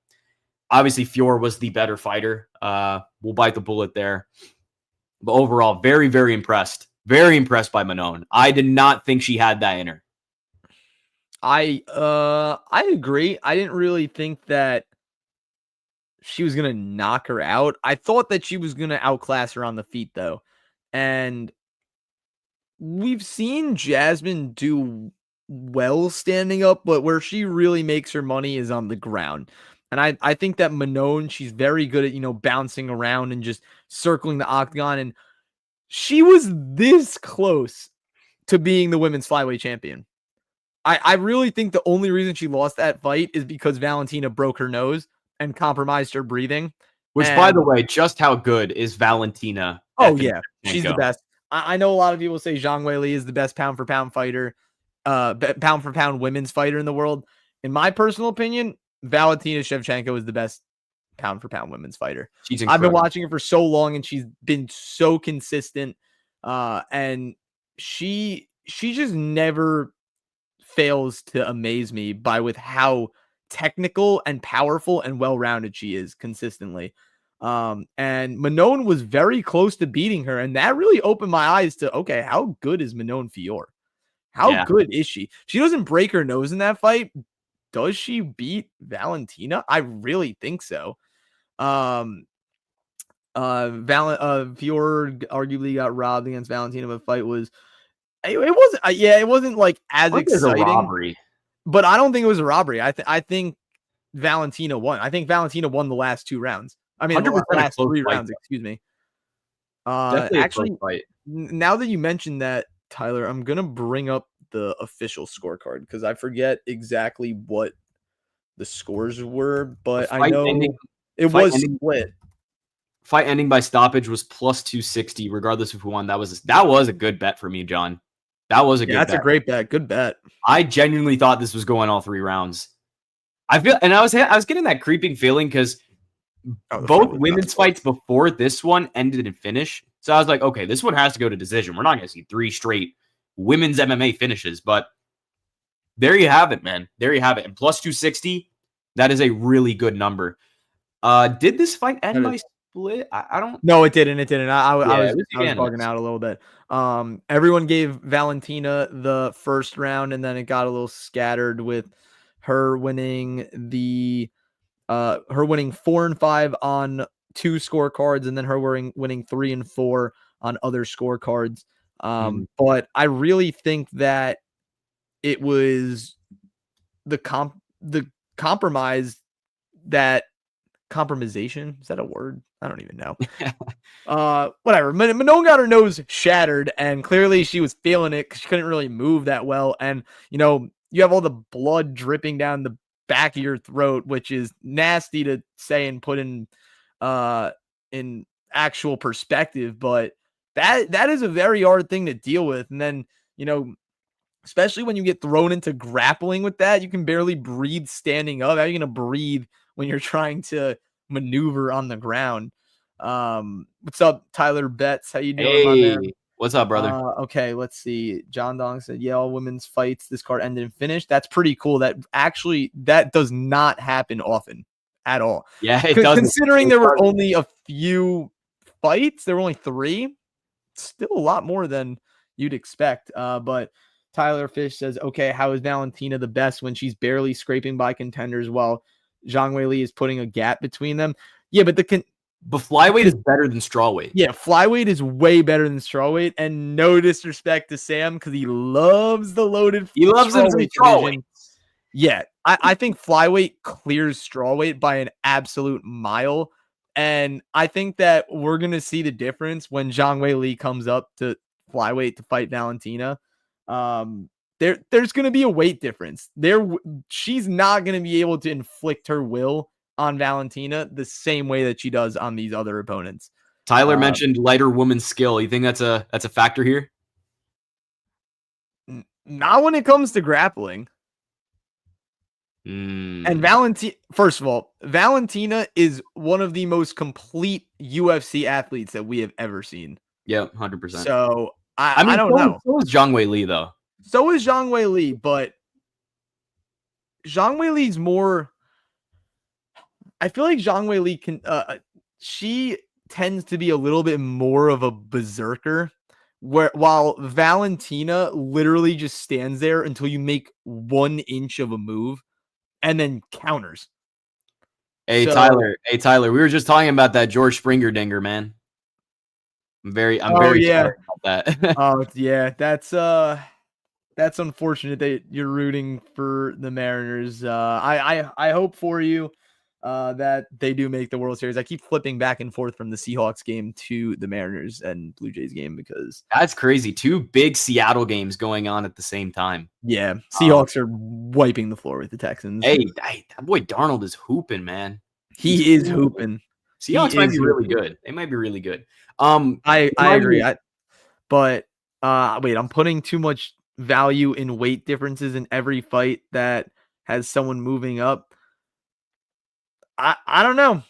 obviously Fior was the better fighter. We'll bite the bullet there. But overall, very, very impressed. Very impressed by Manon. I did not think she had that in her. I agree. I didn't really think that she was going to knock her out. I thought that she was going to outclass her on the feet, though. And we've seen Jasmine do well standing up, but where she really makes her money is on the ground. And I think that Manon, she's very good at, bouncing around and just circling the octagon. And she was this close to being the women's flyweight champion. I really think the only reason she lost that fight is because Valentina broke her nose and compromised her breathing. Which, by the way, just how good is Valentina? Oh, yeah. She's the best. I know a lot of people say Zhang Weili is the best pound-for-pound fighter, pound-for-pound women's fighter in the world. In my personal opinion, Valentina Shevchenko is the best pound-for-pound women's fighter. I've been watching her for so long, and she's been so consistent. And she just never fails to amaze me with how technical and powerful and well-rounded she is consistently. And Manon was very close to beating her, and that really opened my eyes to, okay, how good is Manon Fior? How good is she? She doesn't break her nose in that fight. Does she beat Valentina? I really think so. Fior arguably got robbed against Valentina, but fight was it wasn't it wasn't like as exciting. A robbery. But I don't think it was a robbery. I think Valentina won. I think Valentina won the last 2 rounds. I mean, the last 3 rounds, excuse me. Definitely actually, a close fight. Now that you mentioned that, Tyler, I'm going to bring up the official scorecard because I forget exactly what the scores were, but I know it was split. Fight ending by stoppage was plus 260, regardless of who won. That was a good bet for me, John. That was a good bet. That's a great bet. Good bet. I genuinely thought this was going all 3 rounds. I was getting that creeping feeling because both women's fights before this one ended in finish. So I was like, okay, this one has to go to decision. We're not going to see 3 straight women's MMA finishes, but there you have it, man. There you have it. And plus 260, that is a really good number. Did this fight end by split? I don't. No, it didn't. It didn't. I was bugging out a little bit. Everyone gave Valentina the first round, and then it got a little scattered with her winning 4 and 5 on 2 scorecards, and then her winning 3 and 4 on other scorecards. But I really think that it was the compromise that compromisation. Is that a word? I don't even know. Whatever. Manon got her nose shattered, and clearly she was feeling it because she couldn't really move that well. And, you have all the blood dripping down the back of your throat, which is nasty to say and put in actual perspective, but that is a very hard thing to deal with. And then, especially when you get thrown into grappling with that, you can barely breathe standing up. How are you going to breathe when you're trying to maneuver on the ground? What's up, Tyler Betts? How you doing, my man? What's up, brother? Okay, let's see. John Dong said, yeah, all women's fights, this card ended and finished. That's pretty cool. That does not happen often at all. Yeah, it doesn't. Considering there were only a few fights, there were only 3. Still a lot more than you'd expect. But Tyler Fish says, okay, how is Valentina the best when she's barely scraping by contenders while Zhang Weili is putting a gap between them? Yeah, but But flyweight is better than strawweight. Yeah, flyweight is way better than strawweight. And no disrespect to Sam because he loves the loaded. He loves him some strawweight. Yeah, I think flyweight clears strawweight by an absolute mile. And I think that we're going to see the difference when Zhang Weili comes up to flyweight to fight Valentina. There's going to be a weight difference. She's not going to be able to inflict her will on Valentina the same way that she does on these other opponents. Tyler mentioned lighter woman's skill. You think that's a factor here? Not when it comes to grappling. And first of all, Valentina is one of the most complete UFC athletes that we have ever seen. Yeah, 100%. So I don't know. So is Zhang Weili, though. So is Zhang Weili, but Zhang Weili's more. I feel like Zhang Weili can. She tends to be a little bit more of a berserker, while Valentina literally just stands there until you make 1 inch of a move, and then counters. Hey, Tyler. We were just talking about that George Springer dinger, man. I'm very sorry about that. Oh yeah, that's unfortunate that you're rooting for the Mariners. I hope for you that they do make the World Series. I keep flipping back and forth from the Seahawks game to the Mariners and Blue Jays game because that's crazy. 2 big Seattle games going on at the same time. Yeah, Seahawks are wiping the floor with the Texans. Hey, that boy Darnold is hooping, man. He is hooping. Seahawks might be really good. They might be really good. I agree. But I'm putting too much value in weight differences in every fight that has someone moving up. I don't know.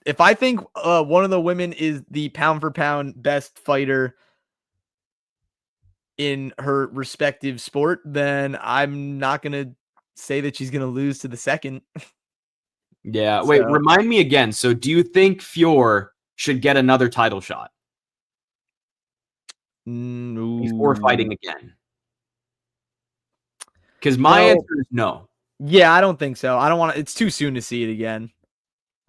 If I think one of the women is the pound for pound best fighter in her respective sport, then I'm not gonna say that she's gonna lose to the second. Yeah. Wait, remind me again. So do you think Fior should get another title shot? No. Before fighting again? Because my answer is no. Yeah, I don't think so. I don't want to. It's too soon to see it again.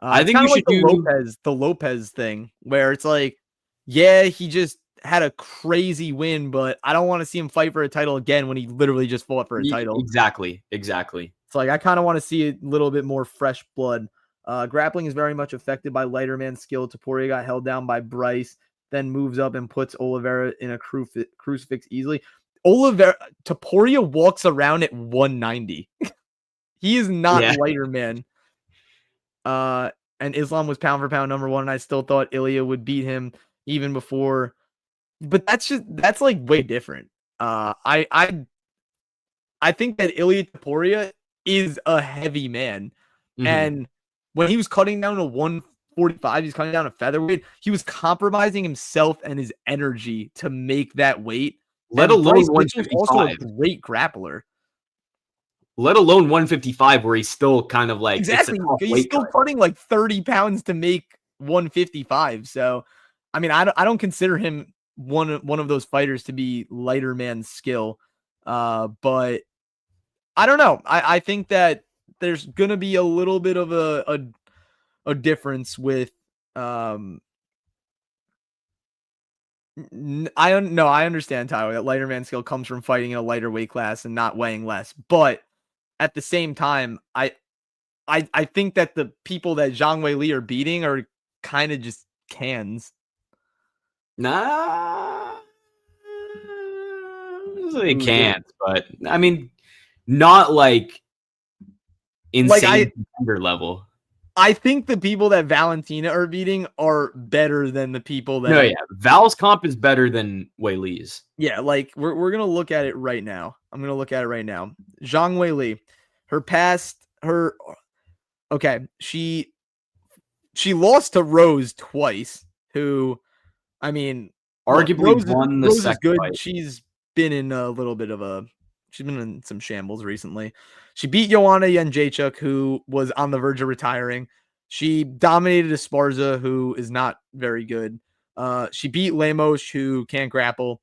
I It's think kind you of like should do. The Lopez thing, where it's like, yeah, he just had a crazy win, but I don't want to see him fight for a title again when he literally just fought for a title. Exactly. It's like I kind of want to see a little bit more fresh blood. Grappling is very much affected by lighter man skill. Topuria got held down by Bryce, then moves up and puts Oliveira in a crucifix easily. Topuria walks around at 190. He is not Yeah. lighter man. And Islam was pound for pound number one, and I still thought Ilya would beat him even before. But that's like way different. I think that Ilya Topuria is a heavy man. Mhm. And when he was cutting down to 145, he's cutting down to featherweight. He was compromising himself and his energy to make that weight. Let And alone Bryce Mitchell's also a 155. great grappler. Let alone 155, where he's still kind of like it's a Exactly. tough He's weight still cut. cutting like 30 pounds to make 155. So, I mean, I don't consider him one of those fighters to be lighter man skill. But I don't know. I think that there's gonna be a little bit of a difference with I understand, Tyler, that lighter man skill comes from fighting in a lighter weight class and not weighing less. But at the same time, I think that the people that Zhang Weili are beating are kind of just cans. Nah, they Who did? can't. But I mean, not like Like insane contender level. I think the people that Valentina are beating are better than the people No, that yeah, Val's comp is better than Weili's. Yeah, like we're gonna look at it right now. I'm gonna look at it right now. Zhang Weili, her okay, she lost to Rose twice, who I mean, look, Arguably won the Rose is second good. fight. She's been in a little bit of a she's been in some shambles recently. She beat Joanna Jędrzejczyk, who was on the verge of retiring. She dominated Esparza, who is not very good. She beat Lemos, who can't grapple.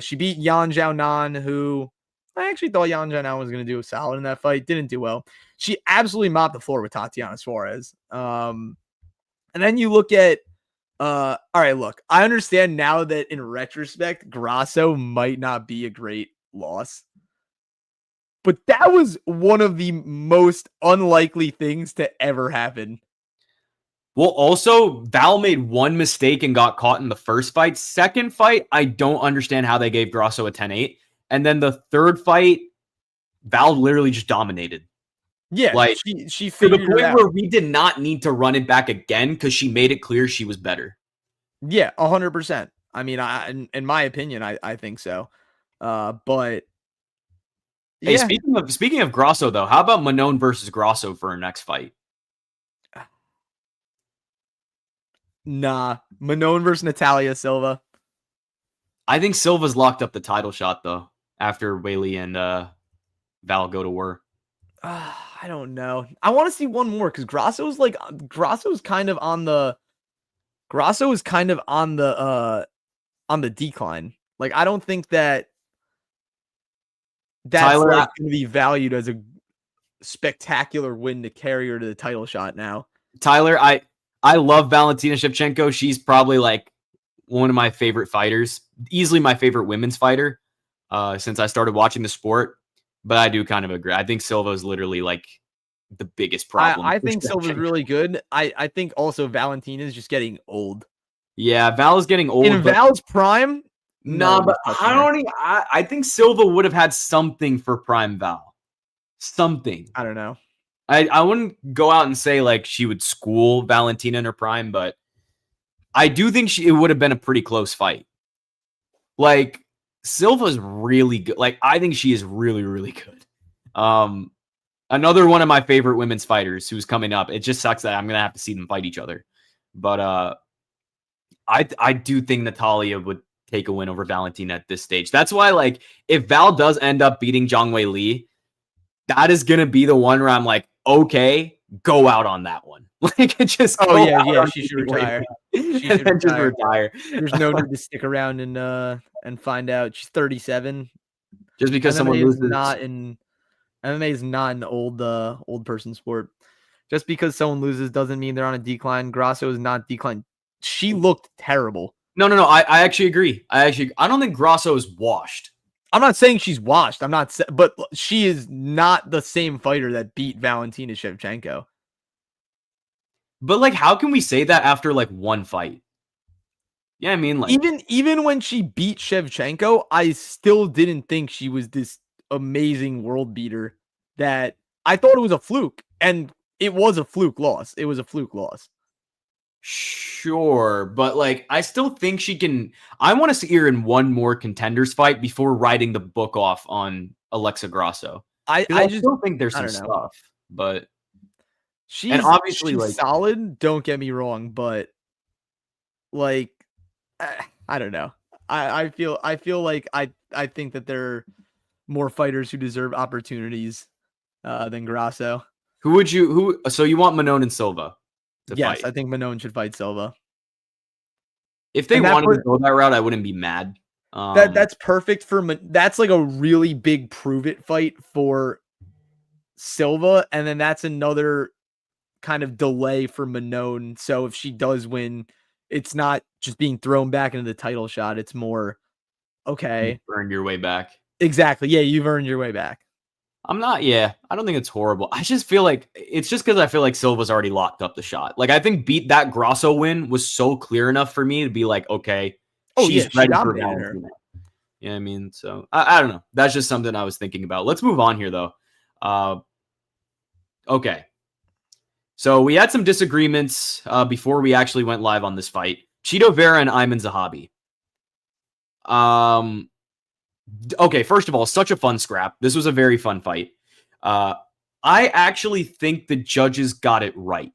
She beat Yan Xiaonan, who I actually thought Yan Xiaonan was going to do solid in that fight. Didn't do well. She absolutely mopped the floor with Tatiana Suarez. And then you look at all right, look, I understand now that in retrospect, Grasso might not be a great loss. But that was one of the most unlikely things to ever happen. Well, also, Val made one mistake and got caught in the first fight. Second fight, I don't understand how they gave Grasso a 10-8. And then the third fight, Val literally just dominated. Yeah, like she to the figured it point out. where we did not need to run it back again because she made it clear she was better. Yeah, 100%. I mean, in my opinion, I think so. But Hey, yeah, speaking of Grasso though, how about Manon versus Grasso for our next fight? nah, Manon versus Natalia Silva. I think Silva's locked up the title shot though after Weili and Val go to war. I don't know. I want to see one more because Grasso is kind of on the on the decline. Like I don't think that's Tyler, like going to be valued as a spectacular win to carry her to the title shot now. Tyler, I love Valentina Shevchenko. She's probably like one of my favorite fighters, easily my favorite women's fighter since I started watching the sport. But I do kind of agree. I think Silva is literally like the biggest problem. I think Silva's really good. I think also Valentina is just getting old. Yeah, Val is getting old. In Val's prime, no, but I think Silva would have had something for prime Val. Something. I don't know. I wouldn't go out and say like she would school Valentina in her prime, but I do think it would have been a pretty close fight. Like Silva's really good. Like I think she is really, really good. Another one of my favorite women's fighters who's coming up. It just sucks that I'm gonna have to see them fight each other. But I do think Natalia would take a win over Valentina at this stage. That's why, like, if Val does end up beating Zhang Weili, that is gonna be the one where I'm like, okay, go out on that one. Like, just she should retire. She should just retire. There's no need to stick around and find out. She's 37. Just because MMA someone loses. MMA is not an old person sport. Just because someone loses doesn't mean they're on a decline. Grasso is not declined. She looked terrible. No. I actually agree. I don't think Grasso is washed. I'm not saying she's washed. But she is not the same fighter that beat Valentina Shevchenko. But like, how can we say that after like one fight? Yeah, I mean, like even when she beat Shevchenko, I still didn't think she was this amazing world beater. That I thought it was a fluke, and it was a fluke loss. It was a fluke loss. Sure, but like, I still think she can. I want to see her in one more contenders fight before writing the book off on Alexa Grasso. I just still think there's some stuff, but she's obviously like solid. Don't get me wrong, but like, I don't know. I feel like I think that there are more fighters who deserve opportunities than Grasso. So you want Manon and Silva? Yes, fight. I think Manon should fight Silva. If they wanted to go that route, I wouldn't be mad. That's perfect for that's like a really big prove it fight for Silva, and then that's another kind of delay for Manon. So if she does win, it's not just being thrown back into the title shot. It's more, okay, you've earned your way back. Exactly. Yeah, you've earned your way back. I don't think it's horrible. I just feel like it's just because I feel like Silva's already locked up the shot. Like, I think that Grasso win was so clear enough for me to be like, okay, she's ready for Valentina. Yeah, I mean, so I don't know. That's just something I was thinking about. Let's move on here, though. Okay. So we had some disagreements before we actually went live on this fight. Chito Vera and Ayman Zahabi. Okay, first of all, such a fun scrap. This was a very fun fight. I actually think the judges got it right.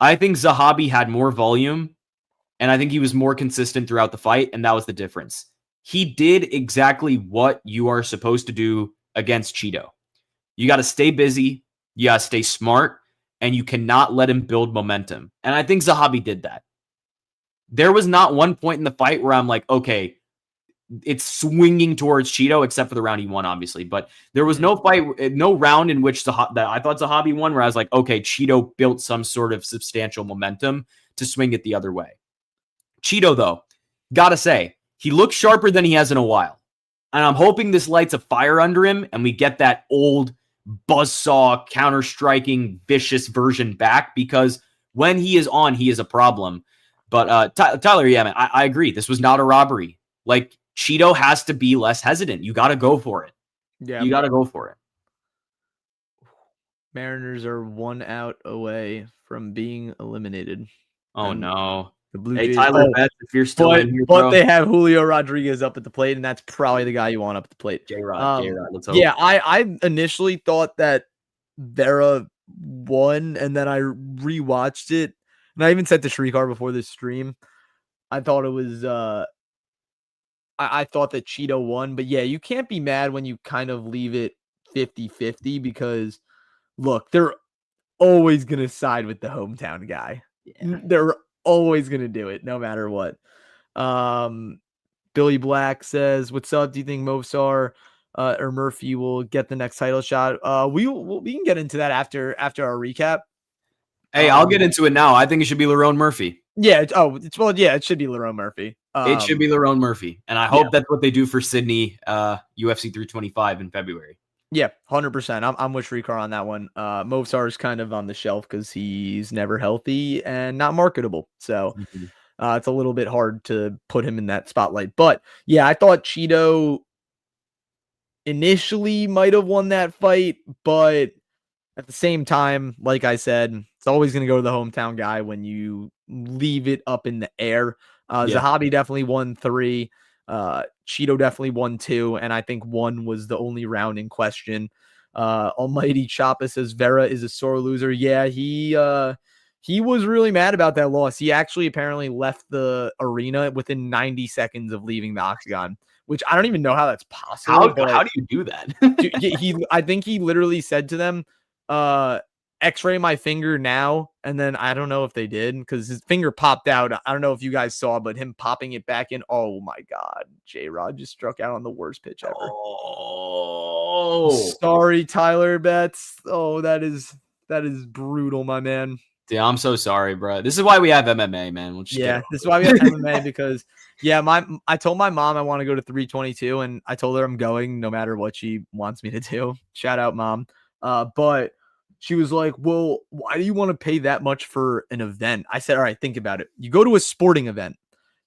I think Zahabi had more volume, and I think he was more consistent throughout the fight, and that was the difference. He did exactly what you are supposed to do against Chito. You got to stay busy, you got to stay smart, and you cannot let him build momentum. And I think Zahabi did that. There was not one point in the fight where I'm like, okay, it's swinging towards Chito, except for the round he won, obviously. But there was no round in which that I thought Zahabi won where I was like, okay, Chito built some sort of substantial momentum to swing it the other way. Chito, though, gotta say, he looks sharper than he has in a while. And I'm hoping this lights a fire under him and we get that old buzzsaw, counter-striking, vicious version back, because when he is on, he is a problem. But Tyler, yeah, man, I agree. This was not a robbery. Like, Chito has to be less hesitant. You got to go for it. Yeah. You got to go for it. Mariners are 1 out away from being eliminated. Oh, no. The Blue Jays. Tyler Betts, if you're still in here, bro. But they have Julio Rodriguez up at the plate, and that's probably the guy you want up at the plate. J-Rod, let's hope. Yeah, I initially thought that Vera won, and then I rewatched it. And I even said to Shrikar before this stream, I thought it was I thought that Chito won, but yeah, you can't be mad when you kind of leave it 50-50 because look, they're always going to side with the hometown guy. Yeah. They're always going to do it no matter what. Billy Black says, "What's up? Do you think Movsar or Murphy will get the next title shot?" We can get into that after our recap. Hey, I'll get into it now. I think it should be Lerone Murphy. Yeah. It should be Lerone Murphy. It should be Lerone Murphy. And I hope that's what they do for Sydney UFC 325 in February. Yeah, 100%. I'm with Shrikar on that one. Movsar is kind of on the shelf because he's never healthy and not marketable. So it's a little bit hard to put him in that spotlight. But yeah, I thought Chito initially might have won that fight, but at the same time, like I said, it's always going to go to the hometown guy when you leave it up in the air. Zahabi definitely won 3. Chito definitely won 2. And I think 1 was the only round in question. Almighty Choppa says Vera is a sore loser. Yeah, he was really mad about that loss. He actually apparently left the arena within 90 seconds of leaving the octagon, which I don't even know how that's possible. How do you do that? I think he literally said to them, X-ray my finger now, and then I don't know if they did because his finger popped out. I don't know if you guys saw, but him popping it back in. Oh my God, J-Rod just struck out on the worst pitch ever. Oh, sorry, Tyler Betts. Oh, that is That is brutal, my man. Yeah, I'm so sorry, bro. This is why we have MMA, man. We'll just Yeah, this is why we have MMA because I told my mom I want to go to 322, and I told her I'm going no matter what she wants me to do. Shout out, mom. But she was like, "Well, why do you want to pay that much for an event?" I said, "All right, think about it. You go to a sporting event,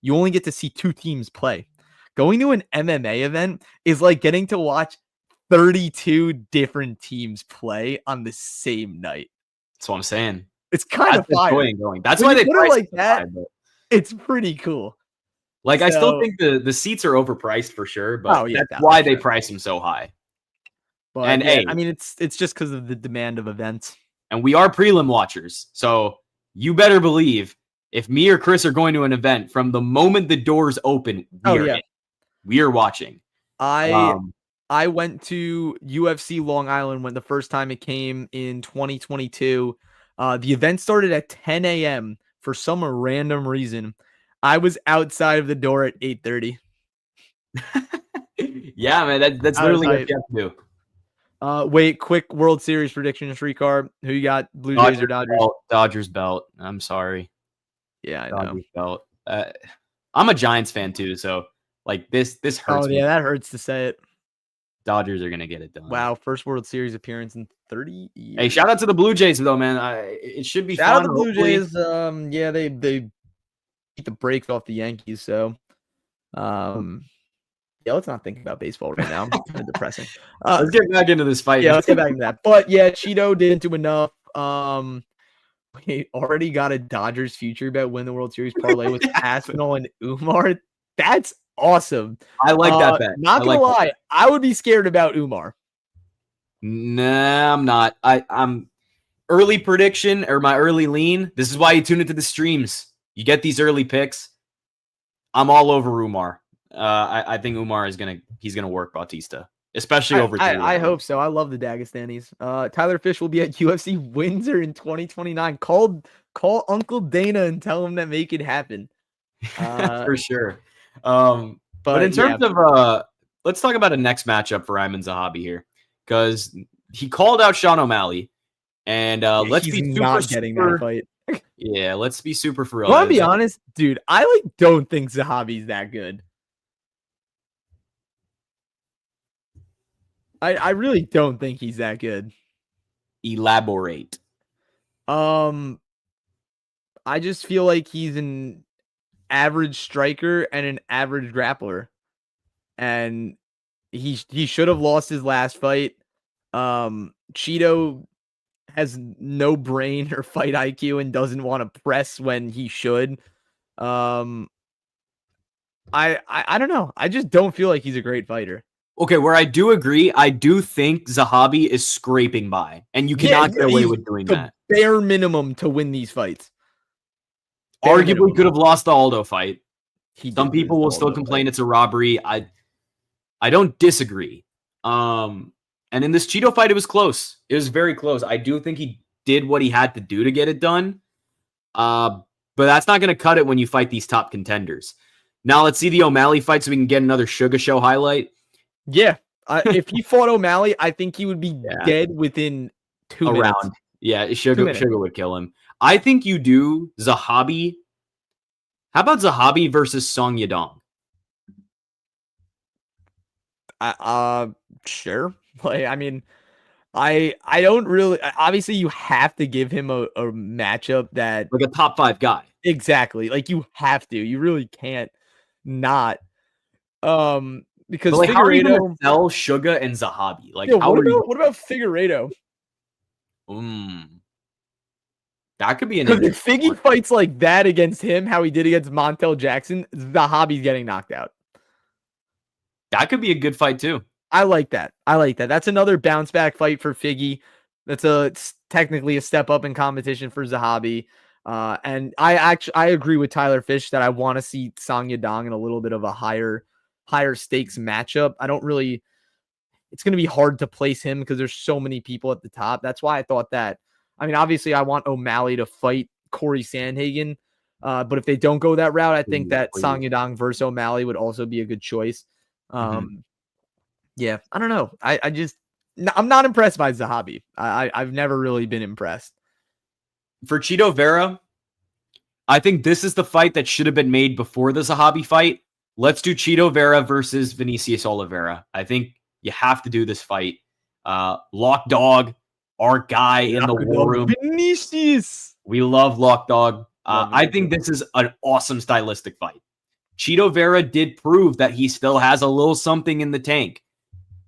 you only get to see 2 teams play. Going to an MMA event is like getting to watch 32 different teams play on the same night. That's what I'm saying. It's kind of fire. Going. That's When why you they put it price like it so that, high, but it's pretty cool. like I still think the seats are overpriced for sure, but that's why they price them so high. But and yeah, I mean, it's just because of the demand of events. And we are prelim watchers, so you better believe if me or Chris are going to an event, from the moment the doors open, we are watching. I went to UFC Long Island when the first time it came in 2022. The event started at 10 a.m. for some random reason. I was outside of the door at 8:30. Yeah, man, that's literally what you have to do. Wait, quick World Series prediction, Shrikar. Who you got? Blue Jays or Dodgers? Dodgers belt. I'm sorry. Yeah, I Dodgers know. Belt. I'm a Giants fan too, so like this hurts. Oh yeah, that hurts to say it. Dodgers are gonna get it done. Wow, first World Series appearance in 30 years. Hey, shout out to the Blue Jays though, man. It should be shout fun. out to the Blue Jays. Yeah, they beat the brakes off the Yankees. So, yeah, let's not think about baseball right now. It's kind of depressing. Let's get back into this fight. Yeah, let's get back into that. But yeah, Cheeto didn't do enough. We already got a Dodgers future bet win the World Series parlay with Aspinall and Umar. That's awesome. I like that bet. Not gonna lie, I would be scared about Umar. Nah, I'm not. I'm early prediction or my early lean. This is why you tune into the streams. You get these early picks. I'm all over Umar. I think Umar is he's gonna work Bautista, especially over. I hope so. I love the Dagestanis. Tyler Fish will be at UFC Windsor in 2029. Call Uncle Dana and tell him to make it happen. For sure. But in terms of let's talk about a next matchup for Ayman Zahabi here, because he called out Sean O'Malley, and let's be super getting that fight. Yeah, let's be super for real. Well, I'll be honest, dude. I don't think Zahabi's that good. I really don't think he's that good. Elaborate. I just feel like he's an average striker and an average grappler. And he should have lost his last fight. Cheeto has no brain or fight IQ and doesn't want to press when he should. I don't know. I just don't feel like he's a great fighter. Okay, where I do agree, I do think Zahabi is scraping by, and you cannot get away with doing that. Bare minimum to win these fights. Arguably could have lost the Aldo fight. Some people will still complain it's a robbery. I don't disagree. And in this Cheeto fight, it was close. It was very close. I do think he did what he had to do to get it done. But that's not going to cut it when you fight these top contenders. Now let's see the O'Malley fight so we can get another Sugar Show highlight. Yeah. If he fought O'Malley, I think he would be dead within 2 minutes. Yeah, Sugar would kill him. I think you do Zahabi. How about Zahabi versus Song Yadong? Sure. Like, I mean, I don't really. Obviously, you have to give him a matchup that like a top 5 guy. Exactly. Like you have to. You really can't not. Because like, how are you gonna sell Sugar and Zahabi? Like, what about Figueiredo? That could be an. Because if Figgy fights like that against him, how he did against Montel Jackson, Zahabi's getting knocked out. That could be a good fight too. I like that. That's another bounce back fight for Figgy. It's technically a step up in competition for Zahabi. And I agree with Tyler Fish that I want to see Song Yadong in a little bit of a higher stakes matchup. It's going to be hard to place him because there's so many people at the top. That's why I thought that. I mean, obviously I want O'Malley to fight Corey Sandhagen. But if they don't go that route, I think that Song Yadong versus O'Malley would also be a good choice. Yeah, I don't know. I just I'm not impressed by Zahabi. I've never really been impressed. For Chito Vera, I think this is the fight that should have been made before the Zahabi fight. Let's do Chito Vera versus Vinicius Oliveira. I think you have to do this fight. Lock Dog, our guy in the War Room. Vinicius. We love Lock Dog. I think this is an awesome stylistic fight. Chito Vera did prove that he still has a little something in the tank.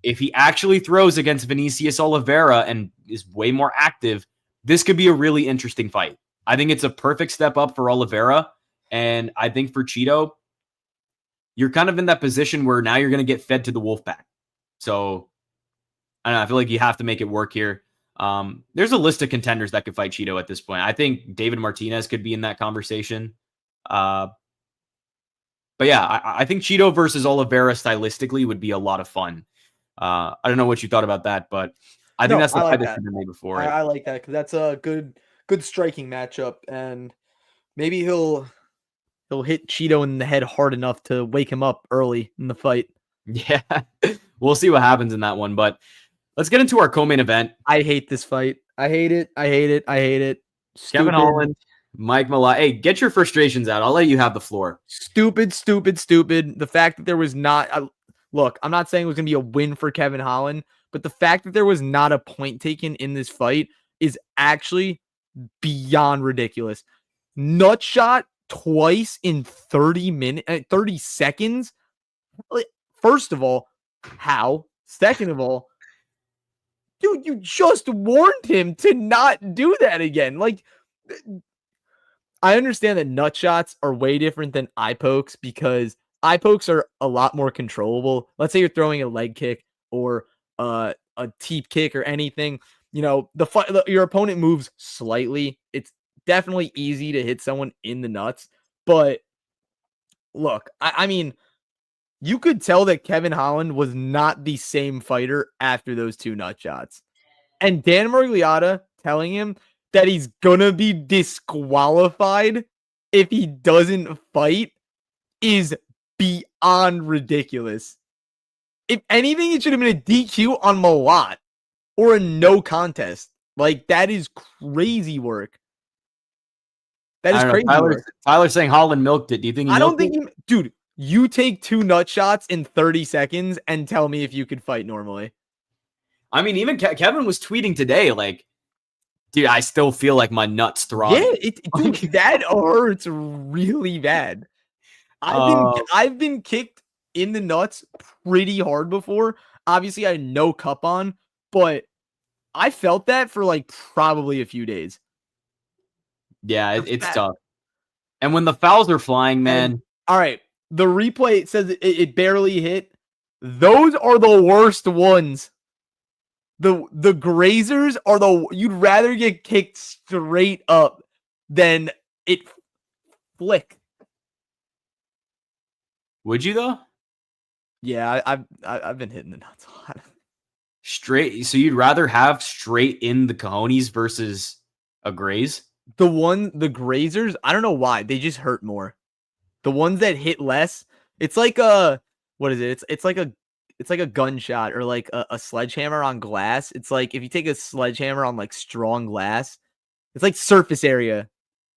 If he actually throws against Vinicius Oliveira and is way more active, this could be a really interesting fight. I think it's a perfect step up for Oliveira. And I think for Chito, you're kind of in that position where now you're going to get fed to the Wolfpack. So I don't know. I feel like you have to make it work here. There's a list of contenders that could fight Chito at this point. I think David Martinez could be in that conversation. But yeah, I think Chito versus Oliveira stylistically would be a lot of fun. I don't know what you thought about that, but I think that's the fight that should have been made before. I like that because that's a good striking matchup, and maybe he'll hit Chito in the head hard enough to wake him up early in the fight. Yeah, we'll see what happens in that one, but let's get into our co-main event. I hate this fight. I hate it. Stupid. Kevin Holland, Mike Malott. Hey, get your frustrations out. I'll let you have the floor. Stupid. The fact that there was not look, I'm not saying it was going to be a win for Kevin Holland, but the fact that there was not a point taken in this fight is actually beyond ridiculous. Nut shot twice in 30 seconds. First of all, how? Second of all, dude, you just warned him to not do that again. Like, I understand that nut shots are way different than eye pokes because eye pokes are a lot more controllable. Let's say you're throwing a leg kick or a teep kick or anything. You know, your opponent moves slightly. It's definitely easy to hit someone in the nuts. But look, I mean, you could tell that Kevin Holland was not the same fighter after those two nut shots. And Dan Miragliotta telling him that he's gonna be disqualified if he doesn't fight is beyond ridiculous. If anything, it should have been a DQ on Malott or a no contest. Like, that is crazy work. That is crazy work. Tyler's saying Holland milked it. Do you think he milked it? Dude, you take two nut shots in 30 seconds and tell me if you could fight normally. I mean, even Kevin was tweeting today, like, dude, I still feel like my nuts throb. Yeah, dude, that hurts really bad. I've been kicked in the nuts pretty hard before. Obviously, I had no cup on, but I felt that for like probably a few days. Yeah, it's tough. And when the fouls are flying, man. All right, the replay says it barely hit. Those are the worst ones. The grazers are you'd rather get kicked straight up than it flick. Would you though? Yeah, I've been hitting the nuts a lot. Straight. So you'd rather have straight in the cojones versus a graze? The grazers, I don't know why. They just hurt more. The ones that hit less, it's like what is it? It's like a gunshot or like a sledgehammer on glass. It's like if you take a sledgehammer on like strong glass, it's like surface area.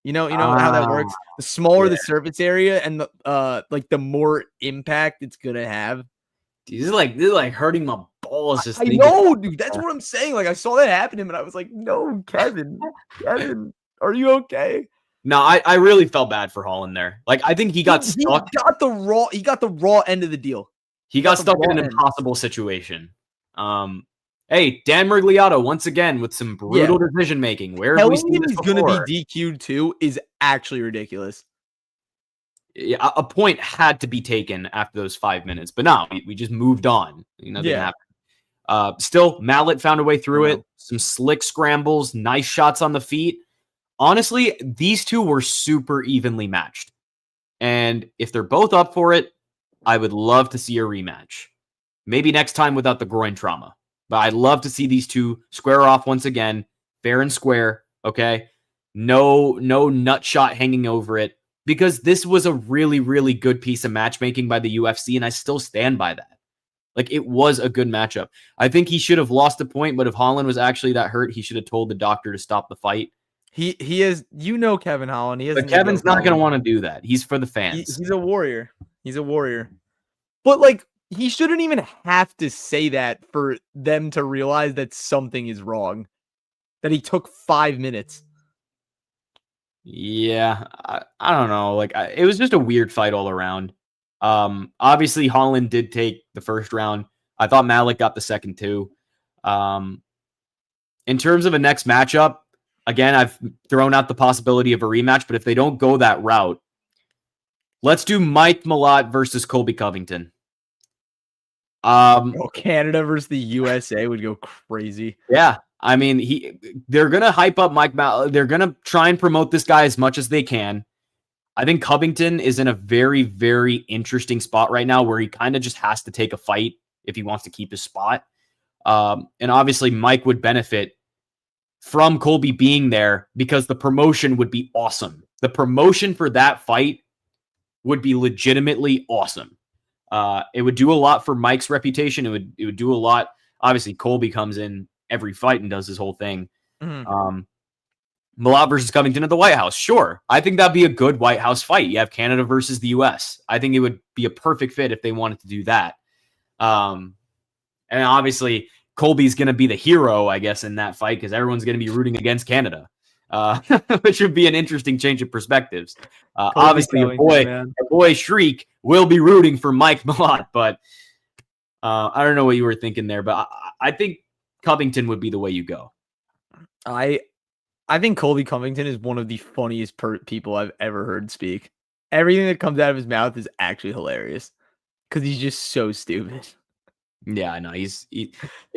You know how that works. The smaller the surface area and the more impact it's gonna have. Dude, this is like hurting my balls. I know, dude. That's what I'm saying. Like I saw that happen to him, and I was like, "No, Kevin, are you okay?" No, I really felt bad for Holland there. Like I think he got stuck. He got the raw end of the deal. He got stuck in an impossible situation. Hey, Dan Miragliotta once again with some brutal decision making. Where have we seen this before? He's going to be DQ'd too is actually ridiculous. Yeah, a point had to be taken after those 5 minutes, but no, we just moved on. Nothing happened. Still, Mallet found a way through it. Some slick scrambles, nice shots on the feet. Honestly, these two were super evenly matched. And if they're both up for it, I would love to see a rematch. Maybe next time without the groin trauma. But I'd love to see these two square off once again, fair and square, okay? No nut shot hanging over it, because this was a really, really good piece of matchmaking by the UFC, and I still stand by that. Like, it was a good matchup. I think he should have lost the point, but if Holland was actually that hurt, he should have told the doctor to stop the fight. He is, Kevin Holland. He But Kevin's not going to want to do that. He's for the fans. He's a warrior. He's a warrior. But like, he shouldn't even have to say that for them to realize that something is wrong. That he took 5 minutes. Yeah, I don't know. Like, it was just a weird fight all around. Obviously, Holland did take the first round. I thought Malik got the second too. In terms of a next matchup, again, I've thrown out the possibility of a rematch, but if they don't go that route, let's do Mike Malott versus Colby Covington. Canada versus the USA would go crazy. Yeah. I mean, they're going to hype up Mike Malott. They're going to try and promote this guy as much as they can. I think Covington is in a very, very interesting spot right now where he kind of just has to take a fight if he wants to keep his spot. And obviously, Mike would benefit from Colby being there because the promotion would be awesome. The promotion for that fight would be legitimately awesome. It would do a lot for Mike's reputation. It would do a lot. Obviously, Colby comes in every fight and does his whole thing. Mm-hmm. Malott versus Covington at the White House. Sure. I think that'd be a good White House fight. You have Canada versus the US. I think it would be a perfect fit if they wanted to do that. And obviously, Colby's going to be the hero, I guess, in that fight because everyone's going to be rooting against Canada, which would be an interesting change of perspectives. Obviously, a boy Shriek will be rooting for Mike Malott, but I don't know what you were thinking there, but I think Covington would be the way you go. I think Colby Covington is one of the funniest people I've ever heard speak. Everything that comes out of his mouth is actually hilarious because he's just so stupid. Yeah, I know. It's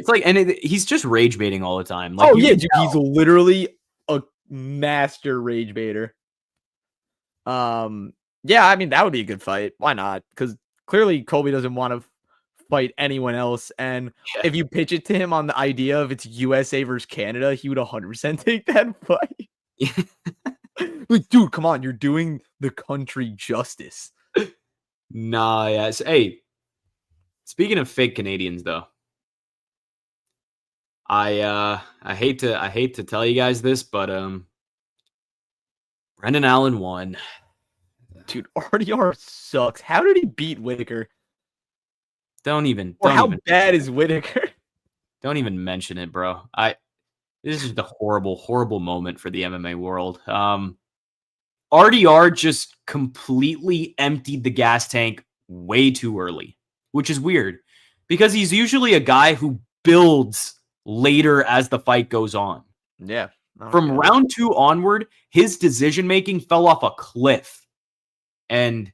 like, and he's just rage baiting all the time. Like, he's literally a master rage baiter. Yeah, I mean, that would be a good fight. Why not? Because clearly Colby doesn't want to fight anyone else. And if you pitch it to him on the idea of it's USA versus Canada, he would 100% take that fight. Like, dude, come on. You're doing the country justice. Nah, yes. Hey, speaking of fake Canadians, though, I hate to tell you guys this, but Brendan Allen won. Dude, RDR sucks. How did he beat Whitaker? How bad is Whitaker? Don't even mention it, bro. This is the horrible moment for the MMA world. RDR just completely emptied the gas tank way too early, which is weird because he's usually a guy who builds later as the fight goes on. Yeah. From round 2 onward, his decision-making fell off a cliff. And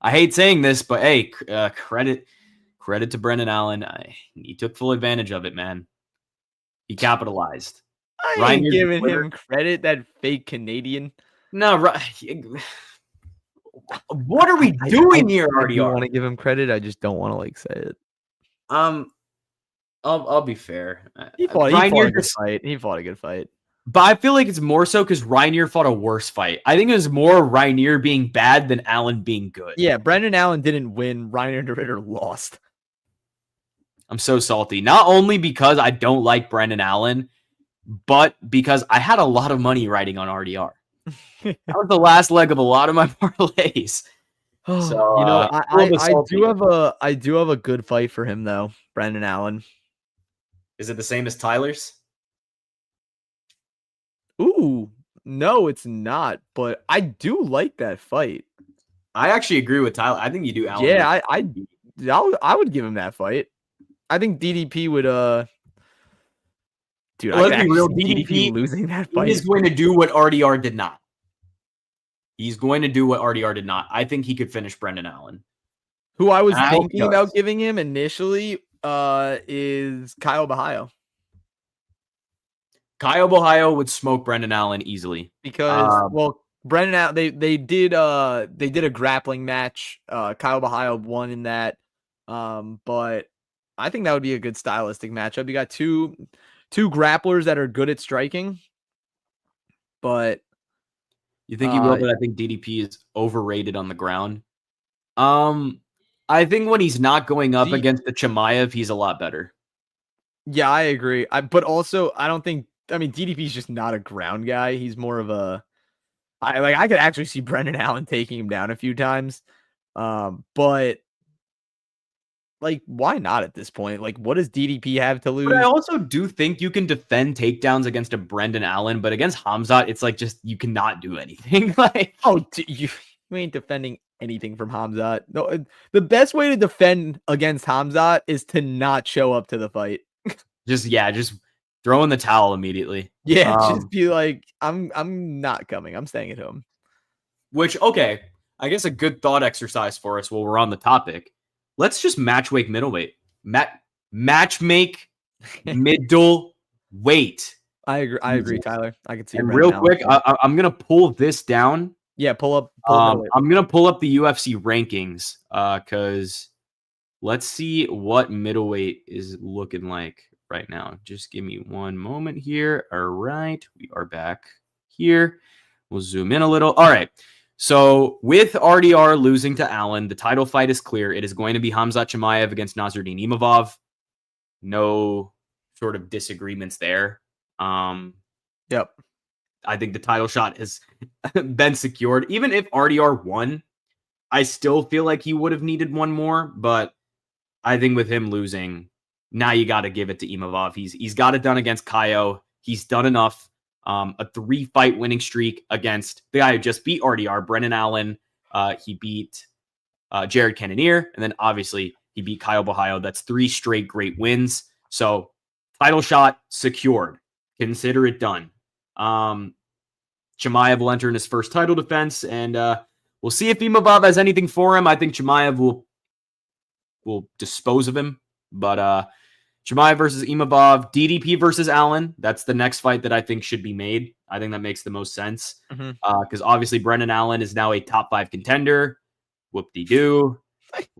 I hate saying this, but hey, credit to Brendan Allen. He took full advantage of it, man. He capitalized. I ain't giving him credit, that fake Canadian. No, what are we doing here, RDR? I want to give him credit. I just don't want to say it. I'll be fair. He fought a good fight. But I feel like it's more so because Reinier fought a worse fight. I think it was more Reinier being bad than Allen being good. Yeah, Brendan Allen didn't win. Reinier de Ridder lost. I'm so salty. Not only because I don't like Brendan Allen, but because I had a lot of money riding on RDR. That was the last leg of a lot of my parlays. So I do have a good fight for him though, Brendan Allen. Is it the same as Tyler's? Ooh, no, it's not. But I do like that fight. I actually agree with Tyler. I think you do Allen. Yeah, I would give him that fight. I think DDP would. Dude, let's be real. DDP losing that fight. He's going to do what RDR did not. He's going to do what RDR did not. I think he could finish Brendan Allen. Who I was thinking about giving him initially is Kyle Bahio. Kyle Bahio would smoke Brendan Allen easily because Brendan Allen they did a grappling match. Kyle Bahio won in that, but I think that would be a good stylistic matchup. You got two grapplers that are good at striking, but you think he will? But I think DDP is overrated on the ground. I think when he's not going up D- against the Chimaev, he's a lot better. Yeah, I agree. But also, I don't think. I mean, DDP is just not a ground guy. He's more of a. I could actually see Brendan Allen taking him down a few times. But like, why not at this point? Like, what does DDP have to But I lose? also do think you can defend takedowns against a Brendan Allen, but against Hamzat, it's like just you cannot do anything. Like, Oh, you ain't defending anything from Hamzat. No, the best way to defend against Hamzat is to not show up to the fight. just throw in the towel immediately. Yeah, just be like, I'm not coming. I'm staying at home. Which, okay, I guess a good thought exercise for us while we're on the topic. Let's just matchmake middleweight. Matchmake middleweight. I agree, Tyler. I can see. And real quick, I'm gonna pull this down. Yeah, pull up I'm gonna pull up the UFC rankings because let's see what middleweight is looking like right now. Just give me one moment here. All right, we are back here. We'll zoom in a little. All right. So with RDR losing to Allen, the title fight is clear. It is going to be Hamzat Chimaev against Nasruddin Imavov. No sort of disagreements there. Yep. I think the title shot has been secured. Even if RDR won, I still feel like he would have needed one more. But I think with him losing, now you got to give it to Imavov. He's got it done against Kaio. He's done enough. A 3-fight winning streak against the guy who just beat RDR, Brendan Allen. He beat Jared Cannonier, and then obviously he beat Kyle Bahayo. That's 3 straight great wins. So title shot secured. Consider it done. Chimaev will enter in his first title defense, and we'll see if Imavov has anything for him. I think Chimaev will dispose of him, but Chimaev versus Imavov, DDP versus Allen. That's the next fight that I think should be made. I think that makes the most sense because obviously Brendan Allen is now a top 5 contender. Whoop-de-doo.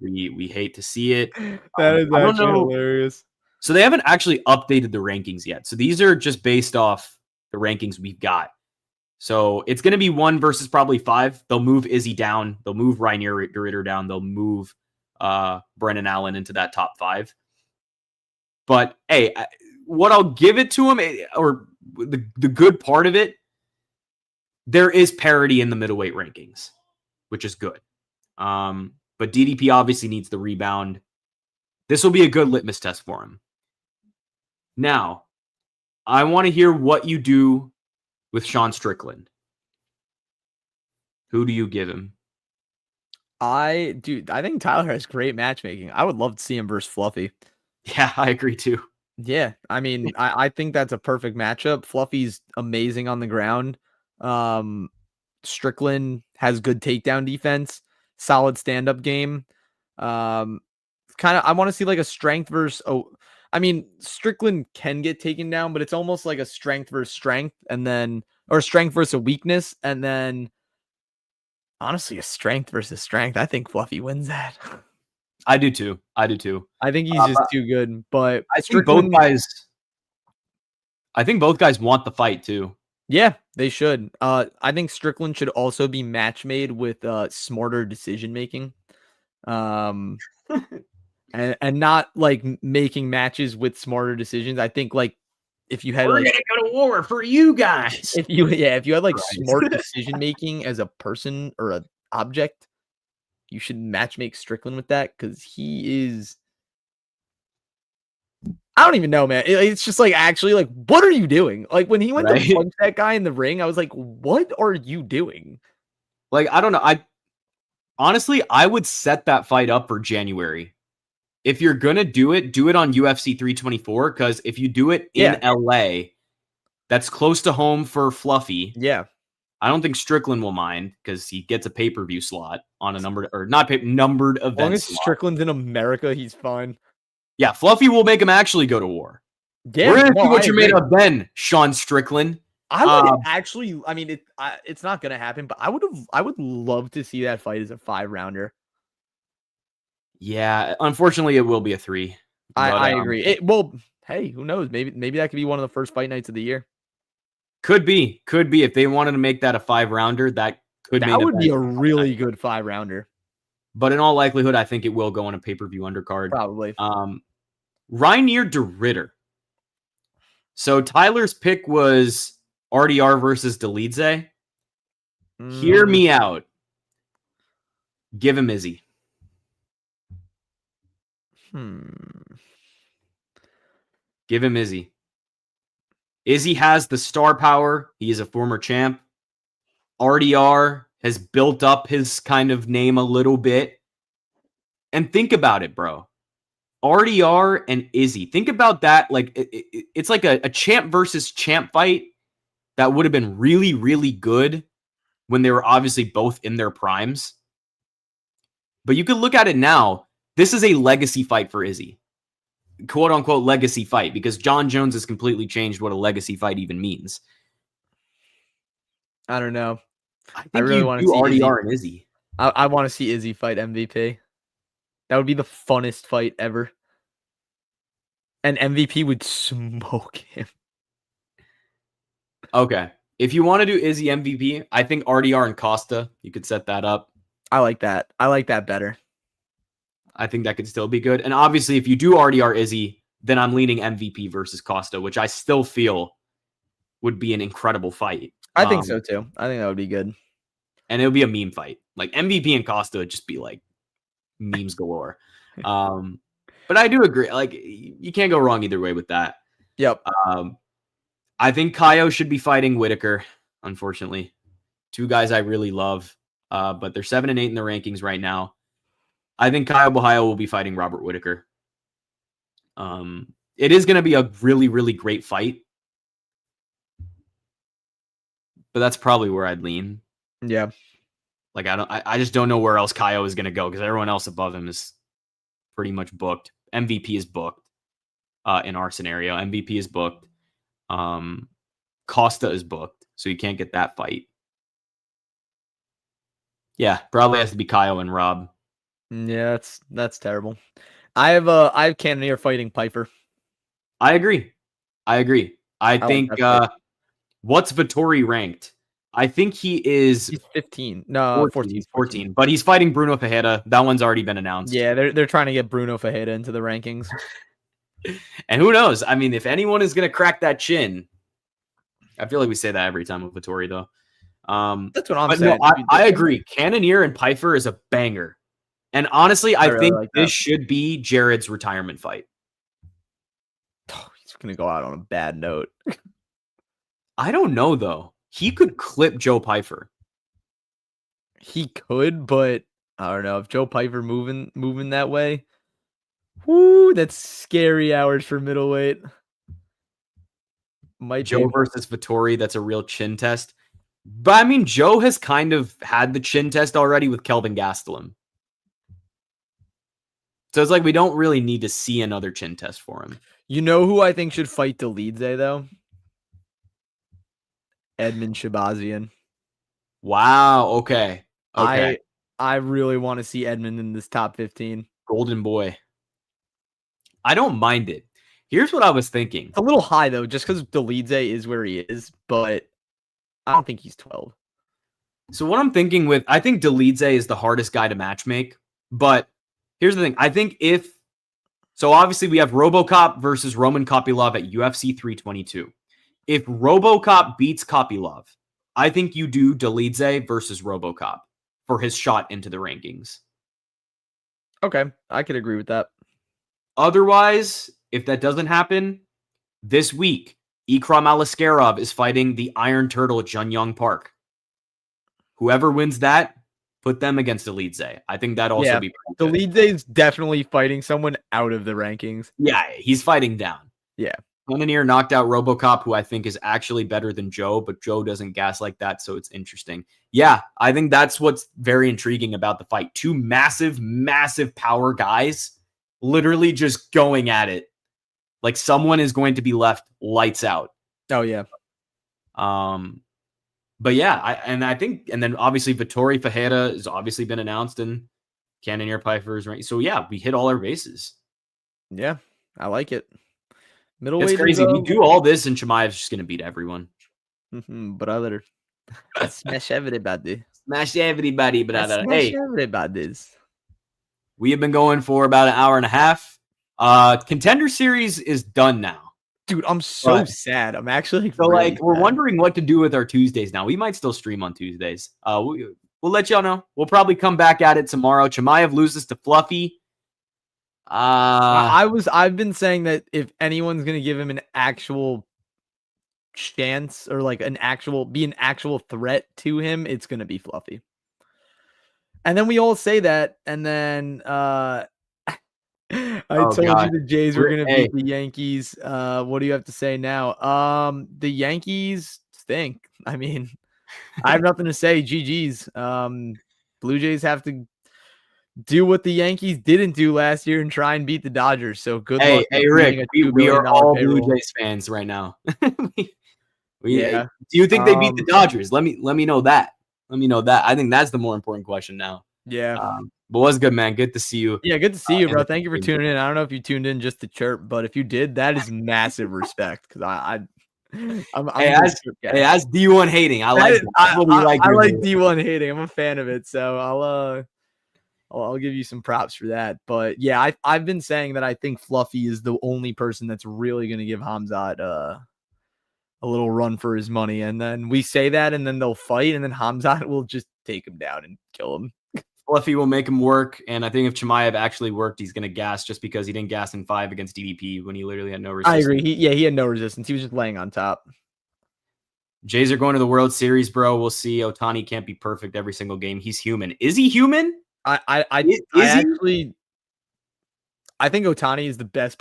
We hate to see it. That is actually hilarious. So they haven't actually updated the rankings yet. So these are just based off the rankings we've got. So it's going to be 1 versus probably 5. They'll move Izzy down. They'll move Rainier Ritter down. They'll move Brendan Allen into that top 5. But hey, what I'll give it to him, or the good part of it, there is parity in the middleweight rankings, which is good. But DDP obviously needs the rebound. This will be a good litmus test for him. Now, I want to hear what you do with Sean Strickland. Who do you give him? I think Tyler has great matchmaking. I would love to see him versus Fluffy. Yeah, I agree too. Yeah, I mean, I think that's a perfect matchup. Fluffy's amazing on the ground. Strickland has good takedown defense, solid stand-up game. I want to see like a strength versus I mean, Strickland can get taken down, but it's almost like a strength versus strength, and then or strength versus a weakness, and then honestly, a strength versus strength. I think Fluffy wins that. I do too. I think he's just too good. But I think both guys want the fight too. Yeah, they should. I think Strickland should also be match made with smarter decision making. And not like making matches with smarter decisions. I think like if you had we're gonna go to war for you guys. If you had like smart decision making as a person or an object, you should match make Strickland with that because he is. I don't even know, man. It's just like actually like what are you doing? Like when he went to punch that guy in the ring, I was like, what are you doing? Like I don't know. Honestly, I would set that fight up for January. If you're gonna do it on UFC 324, because if you do it in LA, that's close to home for Fluffy. Yeah. I don't think Strickland will mind because he gets a pay-per-view slot on a numbered event. As long as Strickland's in America, he's fine. Yeah, Fluffy will make him actually go to war. Yeah, we're gonna see what you're made of then, Sean Strickland. I would actually. I mean, it's not gonna happen, but I would love to see that fight as a 5-rounder. Yeah, unfortunately, it will be a 3. I agree. Hey, who knows? Maybe that could be one of the first fight nights of the year. Could be. If they wanted to make that a 5-rounder, that would be a really good 5-rounder. but in all likelihood, I think it will go on a pay-per-view undercard. Probably. Reinier de Ritter. So Tyler's pick was RDR versus Delidze. Hear me out. Give him Izzy. Give him Izzy. Izzy has the star power. He is a former champ. RDR has built up his kind of name a little bit. And think about it, bro. RDR and Izzy. Think about that. Like it's like a champ versus champ fight that would have been really, really good when they were obviously both in their primes. But you could look at it now. This is a legacy fight for Izzy. Quote unquote legacy fight, because Jon Jones has completely changed what a legacy fight even means. I don't know. I think really want to see RDR and Izzy. I want to see Izzy fight MVP. That would be the funnest fight ever. And MVP would smoke him. Okay. If you want to do Izzy MVP, I think RDR and Costa, you could set that up. I like that. I like that better. I think that could still be good. And obviously, if you do RDR Izzy, then I'm leaning MVP versus Costa, which I still feel would be an incredible fight. I think so too. I think that would be good. And it would be a meme fight. Like MVP and Costa would just be like memes galore. But I do agree. Like you can't go wrong either way with that. Yep. I think Kaio should be fighting Whitaker, unfortunately. Two guys I really love. But they're 7 and 8 in the rankings right now. I think Kaio Borralho will be fighting Robert Whitaker. It is going to be a really, really great fight. But that's probably where I'd lean. Yeah. Like I just don't know where else Kaio is going to go because everyone else above him is pretty much booked. MVP is booked in our scenario. MVP is booked. Costa is booked, so you can't get that fight. Yeah, probably has to be Kaio and Rob. Yeah, that's terrible. I have Cannonier fighting Piper. I agree. I think what's Vettori ranked? I think he's 15. No, 14. He's 14. But he's fighting Bruno Ferreira. That one's already been announced. Yeah, they're trying to get Bruno Ferreira into the rankings. And who knows? I mean, if anyone is going to crack that chin, I feel like we say that every time with Vettori, though. That's what I'm saying. No, I agree. Cannonier and Piper is a banger. And honestly, I really think like this should be Jared's retirement fight. Oh, he's going to go out on a bad note. I don't know, though. He could clip Joe Pyfer. He could, but I don't know. If Joe Pyfer moving that way, whoo, that's scary hours for middleweight. Joe versus Vettori, that's a real chin test. But I mean, Joe has kind of had the chin test already with Kelvin Gastelum. So it's like we don't really need to see another chin test for him. You know who I think should fight Delidze, though? Edmund Shabazian. Wow. Okay. I really want to see Edmund in this top 15. Golden boy. I don't mind it. Here's what I was thinking. It's a little high, though, just because Delidze is where he is, but I don't think he's 12. So what I'm thinking with, I think Delidze is the hardest guy to matchmake, but here's the thing. I think so obviously we have RoboCop versus Roman Kopylov at UFC 322. If RoboCop beats Kopylov, I think you do Delidze versus RoboCop for his shot into the rankings. Okay, I could agree with that. Otherwise, if that doesn't happen, this week, Ikram Aliskerov is fighting the Iron Turtle Jun-Young Park. Whoever wins that, put them against Delidze. I think that also be pretty good. Delidze is definitely fighting someone out of the rankings. Yeah, he's fighting down. Yeah. Cannonier knocked out RoboCop, who I think is actually better than Joe, but Joe doesn't gas like that, so it's interesting. Yeah, I think that's what's very intriguing about the fight. Two massive, massive power guys literally just going at it. Like someone is going to be left lights out. Oh, yeah. But yeah, I think, and then obviously Vettori Ferreira has obviously been announced and Cannonier Piper's right. So yeah, we hit all our bases. Yeah, I like it. Middleweight. It's crazy. We do all this and Chimaev's just going to beat everyone. Brother. Smash everybody. Smash everybody, brother. Smash everybody. We have been going for about an hour and a half. Contender Series is done now. Dude, I'm so sad. I'm actually we're sad. wondering what to do with our Tuesdays now. We might still stream on Tuesdays. We'll let y'all know. We'll probably come back at it tomorrow. Chimaev loses to Fluffy. I've been saying that if anyone's gonna give him an actual chance or like an actual threat to him, it's gonna be Fluffy. And then we all say that, and then I told you the Jays were gonna beat the Yankees. What do you have to say now? The Yankees stink. I mean, I have nothing to say. GG's. Blue Jays have to do what the Yankees didn't do last year and try and beat the Dodgers. So good luck. Hey, Rick, we are all Blue Jays fans right now. Yeah. Do you think they beat the Dodgers? Let me know that. Let me know that. I think that's the more important question now. Yeah. But what's good, man? Good to see you. Yeah, good to see you, bro. Thank you for tuning in. I don't know if you tuned in just to chirp, but if you did, that is massive respect because I'm as D1 hating. I like I like D1 hating. I'm a fan of it, so I'll give you some props for that. But yeah, I've been saying that I think Fluffy is the only person that's really going to give Hamzat a little run for his money. And then we say that, and then they'll fight, and then Hamzat will just take him down and kill him. Fluffy will make him work, and I think if Chimaev actually worked, he's going to gas just because he didn't gas in 5 against DDP when he literally had no resistance. I agree. He had no resistance. He was just laying on top. Jays are going to the World Series, bro. We'll see. Ohtani can't be perfect every single game. He's human. Is he human? I think Ohtani is the best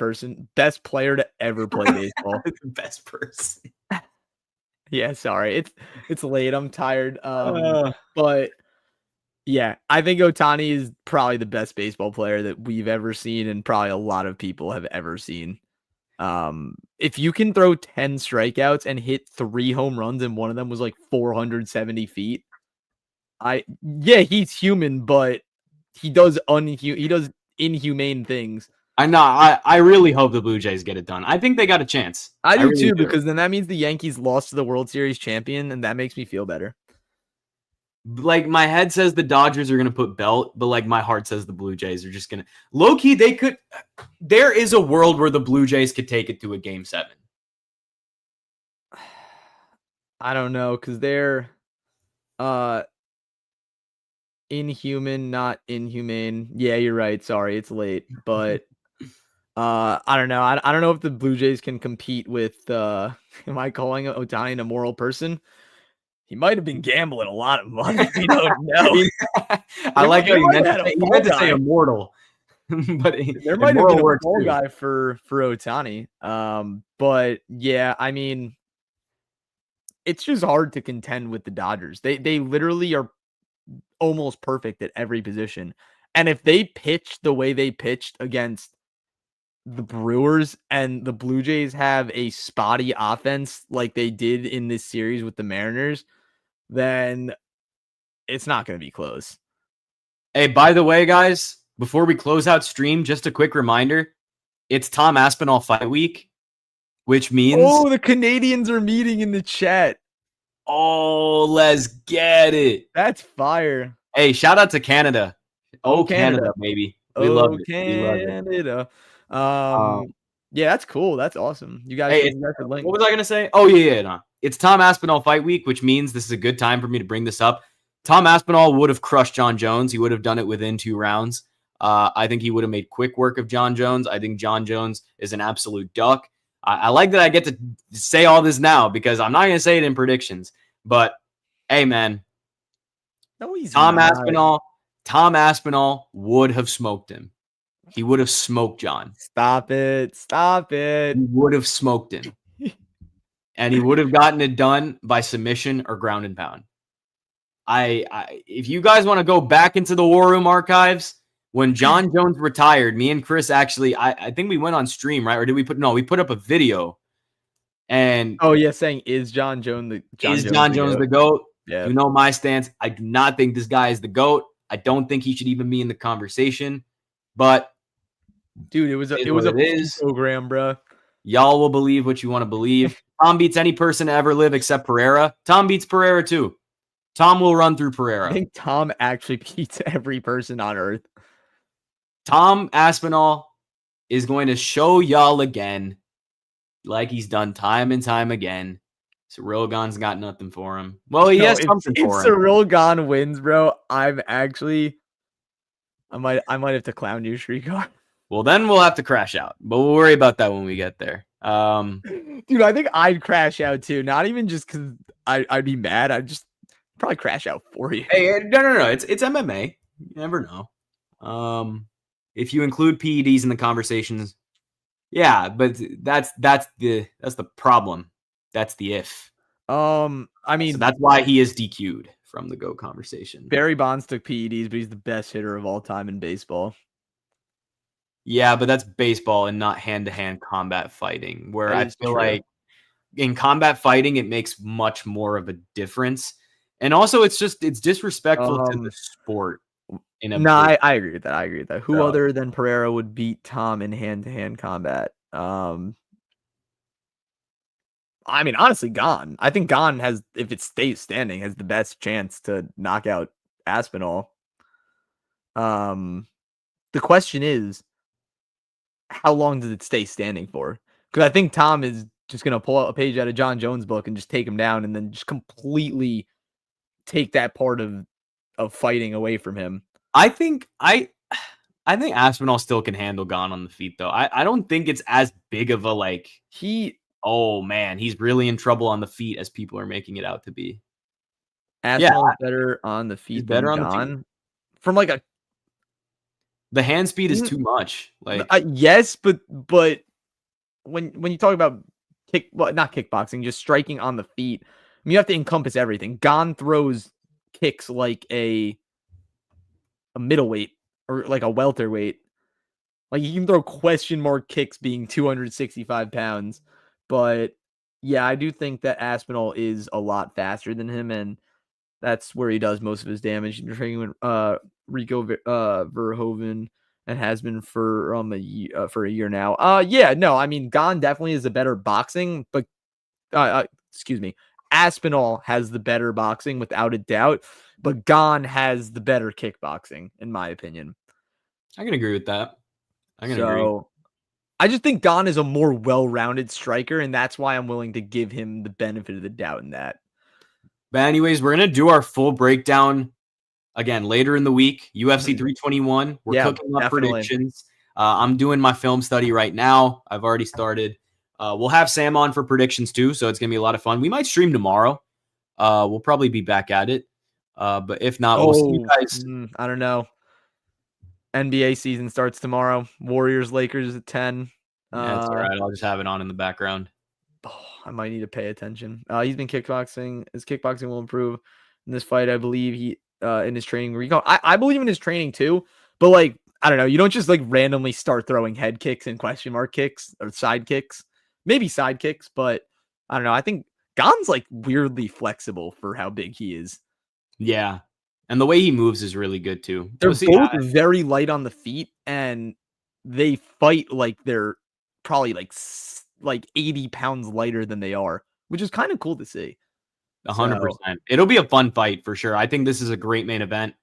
player to ever play baseball. The best person. Yeah, sorry. It's late. I'm tired. But yeah, I think Ohtani is probably the best baseball player that we've ever seen, and probably a lot of people have ever seen. If you can throw 10 strikeouts and hit 3 home runs, and one of them was like 470 feet, he's human, but he does inhumane things. I know. I really hope the Blue Jays get it done. I think they got a chance. I do too, because then that means the Yankees lost to the World Series champion, and that makes me feel better. Like, my head says the Dodgers are going to put belt, but like my heart says the Blue Jays are just going to low-key. There is a world where the Blue Jays could take it to a game 7. I don't know, because they're inhuman, not inhumane. Yeah, you're right. Sorry, it's late, but I don't know. I don't know if the Blue Jays can compete with am I calling Ohtani an immoral person? He might have been gambling a lot of money. We don't know. I like how you meant to say immortal. But there might have been a fall guy for Ohtani. But yeah, I mean, it's just hard to contend with the Dodgers. They literally are almost perfect at every position. And if they pitch the way they pitched against the Brewers, and the Blue Jays have a spotty offense like they did in this series with the Mariners, then it's not going to be close. Hey, by the way, guys, before we close out stream, just a quick reminder. It's Tom Aspinall fight week, which means... Oh, the Canadians are meeting in the chat. Oh, let's get it. That's fire. Hey, shout out to Canada. Oh, Canada, baby. We love it. Canada. Yeah, that's cool. That's awesome. You guys, what was I going to say? Oh, yeah, no. It's Tom Aspinall fight week, which means this is a good time for me to bring this up. Tom Aspinall would have crushed Jon Jones. He would have done it within 2 rounds. I think he would have made quick work of Jon Jones. I think Jon Jones is an absolute duck. I like that I get to say all this now because I'm not going to say it in predictions. But, hey, man. No, he's Tom Aspinall would have smoked him. He would have smoked Jon. Stop it. He would have smoked him. And he would have gotten it done by submission or ground and pound. If you guys want to go back into the War Room archives, when Jon Jones retired, me and Chris actually, I think we went on stream, right? Or did we we put up a video. And saying, is Jon Jones the GOAT? Yeah. You know my stance. I do not think this guy is the GOAT. I don't think he should even be in the conversation. But dude, it was a program, bro. Y'all will believe what you want to believe. Tom beats any person to ever live except Pereira. Tom beats Pereira too. Tom will run through Pereira. I think Tom actually beats every person on earth. Tom Aspinall is going to show y'all again, like he's done time and time again. Cyril Gane's got nothing for him. Well, he has something for him. If Cyril Gane wins, bro, I might have to clown you, Shrikar. Well, then we'll have to crash out, but we'll worry about that when we get there. Dude, I think I'd crash out too. Not even just because I'd be mad. I'd just probably crash out for you. Hey, no. It's MMA. You never know. If you include PEDs in the conversations, yeah, but that's the problem. That's the if. I mean, so that's why he is DQ'd from the GO conversation. Barry Bonds took PEDs, but he's the best hitter of all time in baseball. Yeah, but that's baseball and not hand-to-hand combat fighting, where I feel true. like in combat fighting, it makes much more of a difference. And also, it's disrespectful to the sport. I agree with that. Who other than Pereira would beat Tom in hand-to-hand combat? I mean, honestly, Gane. I think Gane has, if it stays standing, has the best chance to knock out Aspinall. The question is, how long does it stay standing for? Because I think Tom is just going to pull out a page out of Jon Jones' book and just take him down and then just completely take that part of fighting away from him. I think Aspinall still can handle Gane on the feet, though. I don't think it's as big of a oh man, he's really in trouble on the feet as people are making it out to be. Aspinall is better on the feet than Gane. From the hand speed is too much. Yes, but when you talk about not kickboxing, just striking on the feet, I mean, you have to encompass everything. Gane throws kicks like a middleweight or like a welterweight. Like, you can throw question mark kicks being 265 pounds. But yeah, I do think that Aspinall is a lot faster than him, and that's where he does most of his damage. He's training with Rico Verhoeven and has been for a year now. I mean, Gane definitely is a better boxing, but excuse me, Aspinall has the better boxing without a doubt, but Gane has the better kickboxing, in my opinion. I can agree with that. I can agree. I just think Gane is a more well-rounded striker, and that's why I'm willing to give him the benefit of the doubt in that. But anyways, we're going to do our full breakdown again later in the week. UFC 321. We're cooking up predictions. I'm doing my film study right now. I've already started. We'll have Sam on for predictions too, so it's going to be a lot of fun. We might stream tomorrow. We'll probably be back at it. But if not, we'll see you guys. I don't know. NBA season starts tomorrow. Warriors, Lakers at 10. That's all right. I'll just have it on in the background. I might need to pay attention. He's been kickboxing. His kickboxing will improve in this fight. I believe he in his training. I believe in his training too. But I don't know. You don't just randomly start throwing head kicks and question mark kicks or side kicks. Maybe side kicks, but I don't know. I think Gane's weirdly flexible for how big he is. Yeah. And the way he moves is really good too. They're both very light on the feet, and they fight like they're probably 80 pounds lighter than they are, which is kind of cool to see. 100%. It'll be a fun fight for sure. I think this is a great main event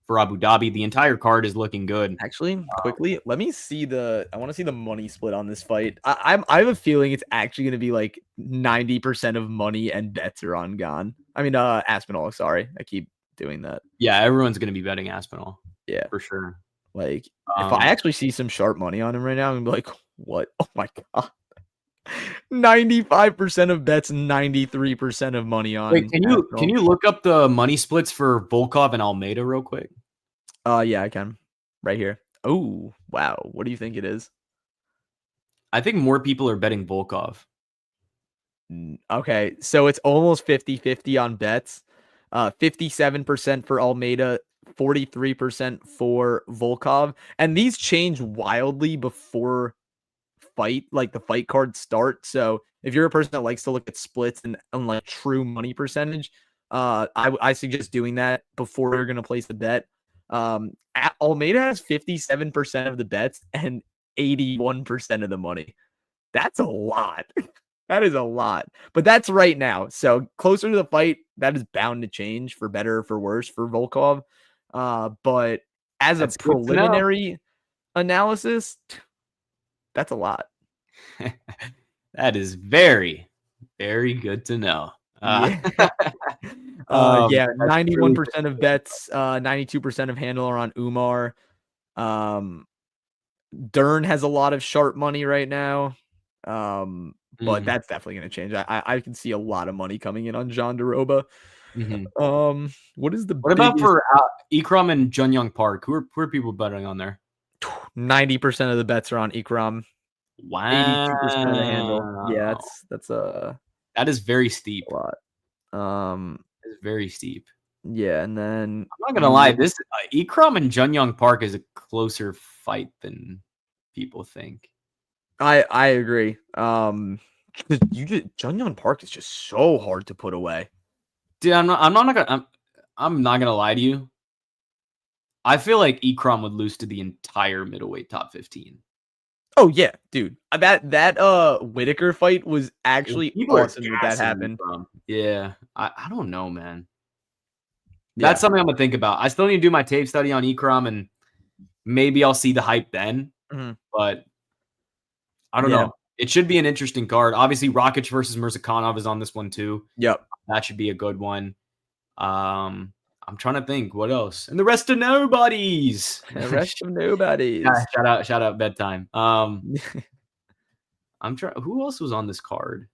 for Abu Dhabi. The entire card is looking good. Actually, quickly, let me see I want to see the money split on this fight. I have a feeling it's actually going to be 90% of money and bets are on Gane. I mean, Aspinall. Sorry, I keep doing that. Yeah, everyone's going to be betting Aspinall. Yeah, for sure. If I actually see some sharp money on him right now, I'm gonna be like, what? Oh my god. 95% of bets, 93% of money on. Wait, can you look up the money splits for Volkov and Almeida real quick? Yeah, I can. Right here. Oh, wow. What do you think it is? I think more people are betting Volkov. Okay, so it's almost 50-50 on bets. 57% for Almeida, 43% for Volkov. And these change wildly before the fight cards start. So if you're a person that likes to look at splits and true money percentage, I suggest doing that before you're going to place the bet. Almeida has 57% of the bets and 81% of the money. That's a lot. That is a lot, but that's right now. So closer to the fight, that is bound to change for better or for worse for Volkov. But as a preliminary analysis, that's a lot. That is very, very good to know. Yeah. That's 91% of bets, 92% of handle are on Umar. Dern has a lot of sharp money right now. But that's definitely going to change. I can see a lot of money coming in on John Doroba. What is the what about for Ikram and Jun-Young Park? Who are people betting on there? 90% of the bets are on Ikram. Wow. 82% of the handle. Yeah, that is very steep. A lot. It's very steep. Yeah, and then I'm not gonna lie, this Ikram and Jun-Young Park is a closer fight than people think. I agree. Jun-Young Park is just so hard to put away. Dude, I'm not gonna lie to you. I feel like Ikram would lose to the entire middleweight top 15. Oh yeah, dude. That Whitaker fight was actually awesome that happened. Yeah. I don't know, man. That's something I'm gonna think about. I still need to do my tape study on Ikram, and maybe I'll see the hype then. But I don't know. It should be an interesting card. Obviously, Rakic versus Mirzakhanov is on this one too. Yep. That should be a good one. I'm trying to think what else. And the rest of nobodies. Yeah, shout out bedtime. I'm trying. Who else was on this card?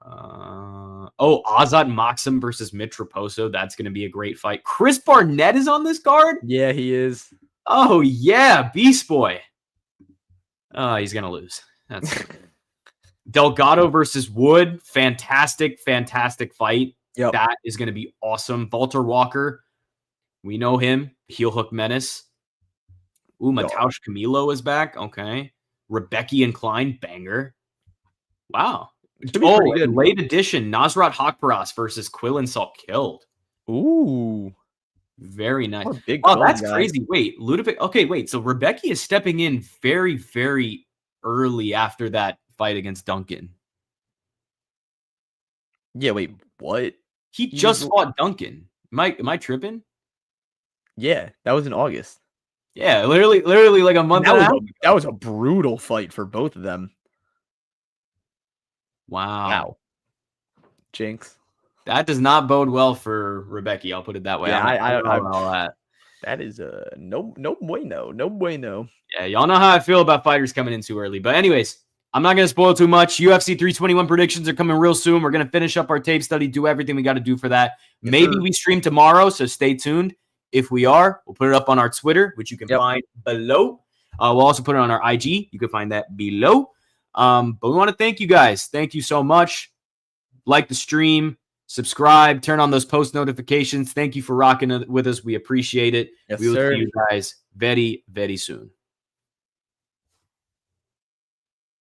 Azat Maxim versus Mitch Raposo. That's going to be a great fight. Chris Barnett is on this card. Yeah, he is. Oh yeah, Beast Boy. He's going to lose. That's Delgado versus Wood. Fantastic fight. Yep. That is going to be awesome. Walter Walker. We know him. Heel hook menace. Ooh, Mateusz Camilo is back. Okay. Rebecca and Klein. Banger. Wow. Late edition. Nasrat Haqparast versus Quillan Killed. Ooh. Very nice. That's crazy. Wait, Ludovic. Okay, wait. So Rebecca is stepping in very, very early after that fight against Duncan. Yeah, wait, what? He just fought Duncan. Am I tripping? Yeah, that was in August. Yeah, literally like a month and a half. That was a brutal fight for both of them. Wow. Jinx. That does not bode well for Rebecca. I'll put it that way. Yeah, I all that. That is no bueno. Yeah, y'all know how I feel about fighters coming in too early. But anyways, I'm not going to spoil too much. UFC 321 predictions are coming real soon. We're going to finish up our tape study, do everything we got to do for that. Maybe we stream tomorrow, so stay tuned. If we are, we'll put it up on our Twitter, which you can find below. We'll also put it on our IG. You can find that below. But we want to thank you guys. Thank you so much. Like the stream, subscribe, turn on those post notifications. Thank you for rocking with us. We appreciate it. Yes, we will sir. see you guys very, very soon.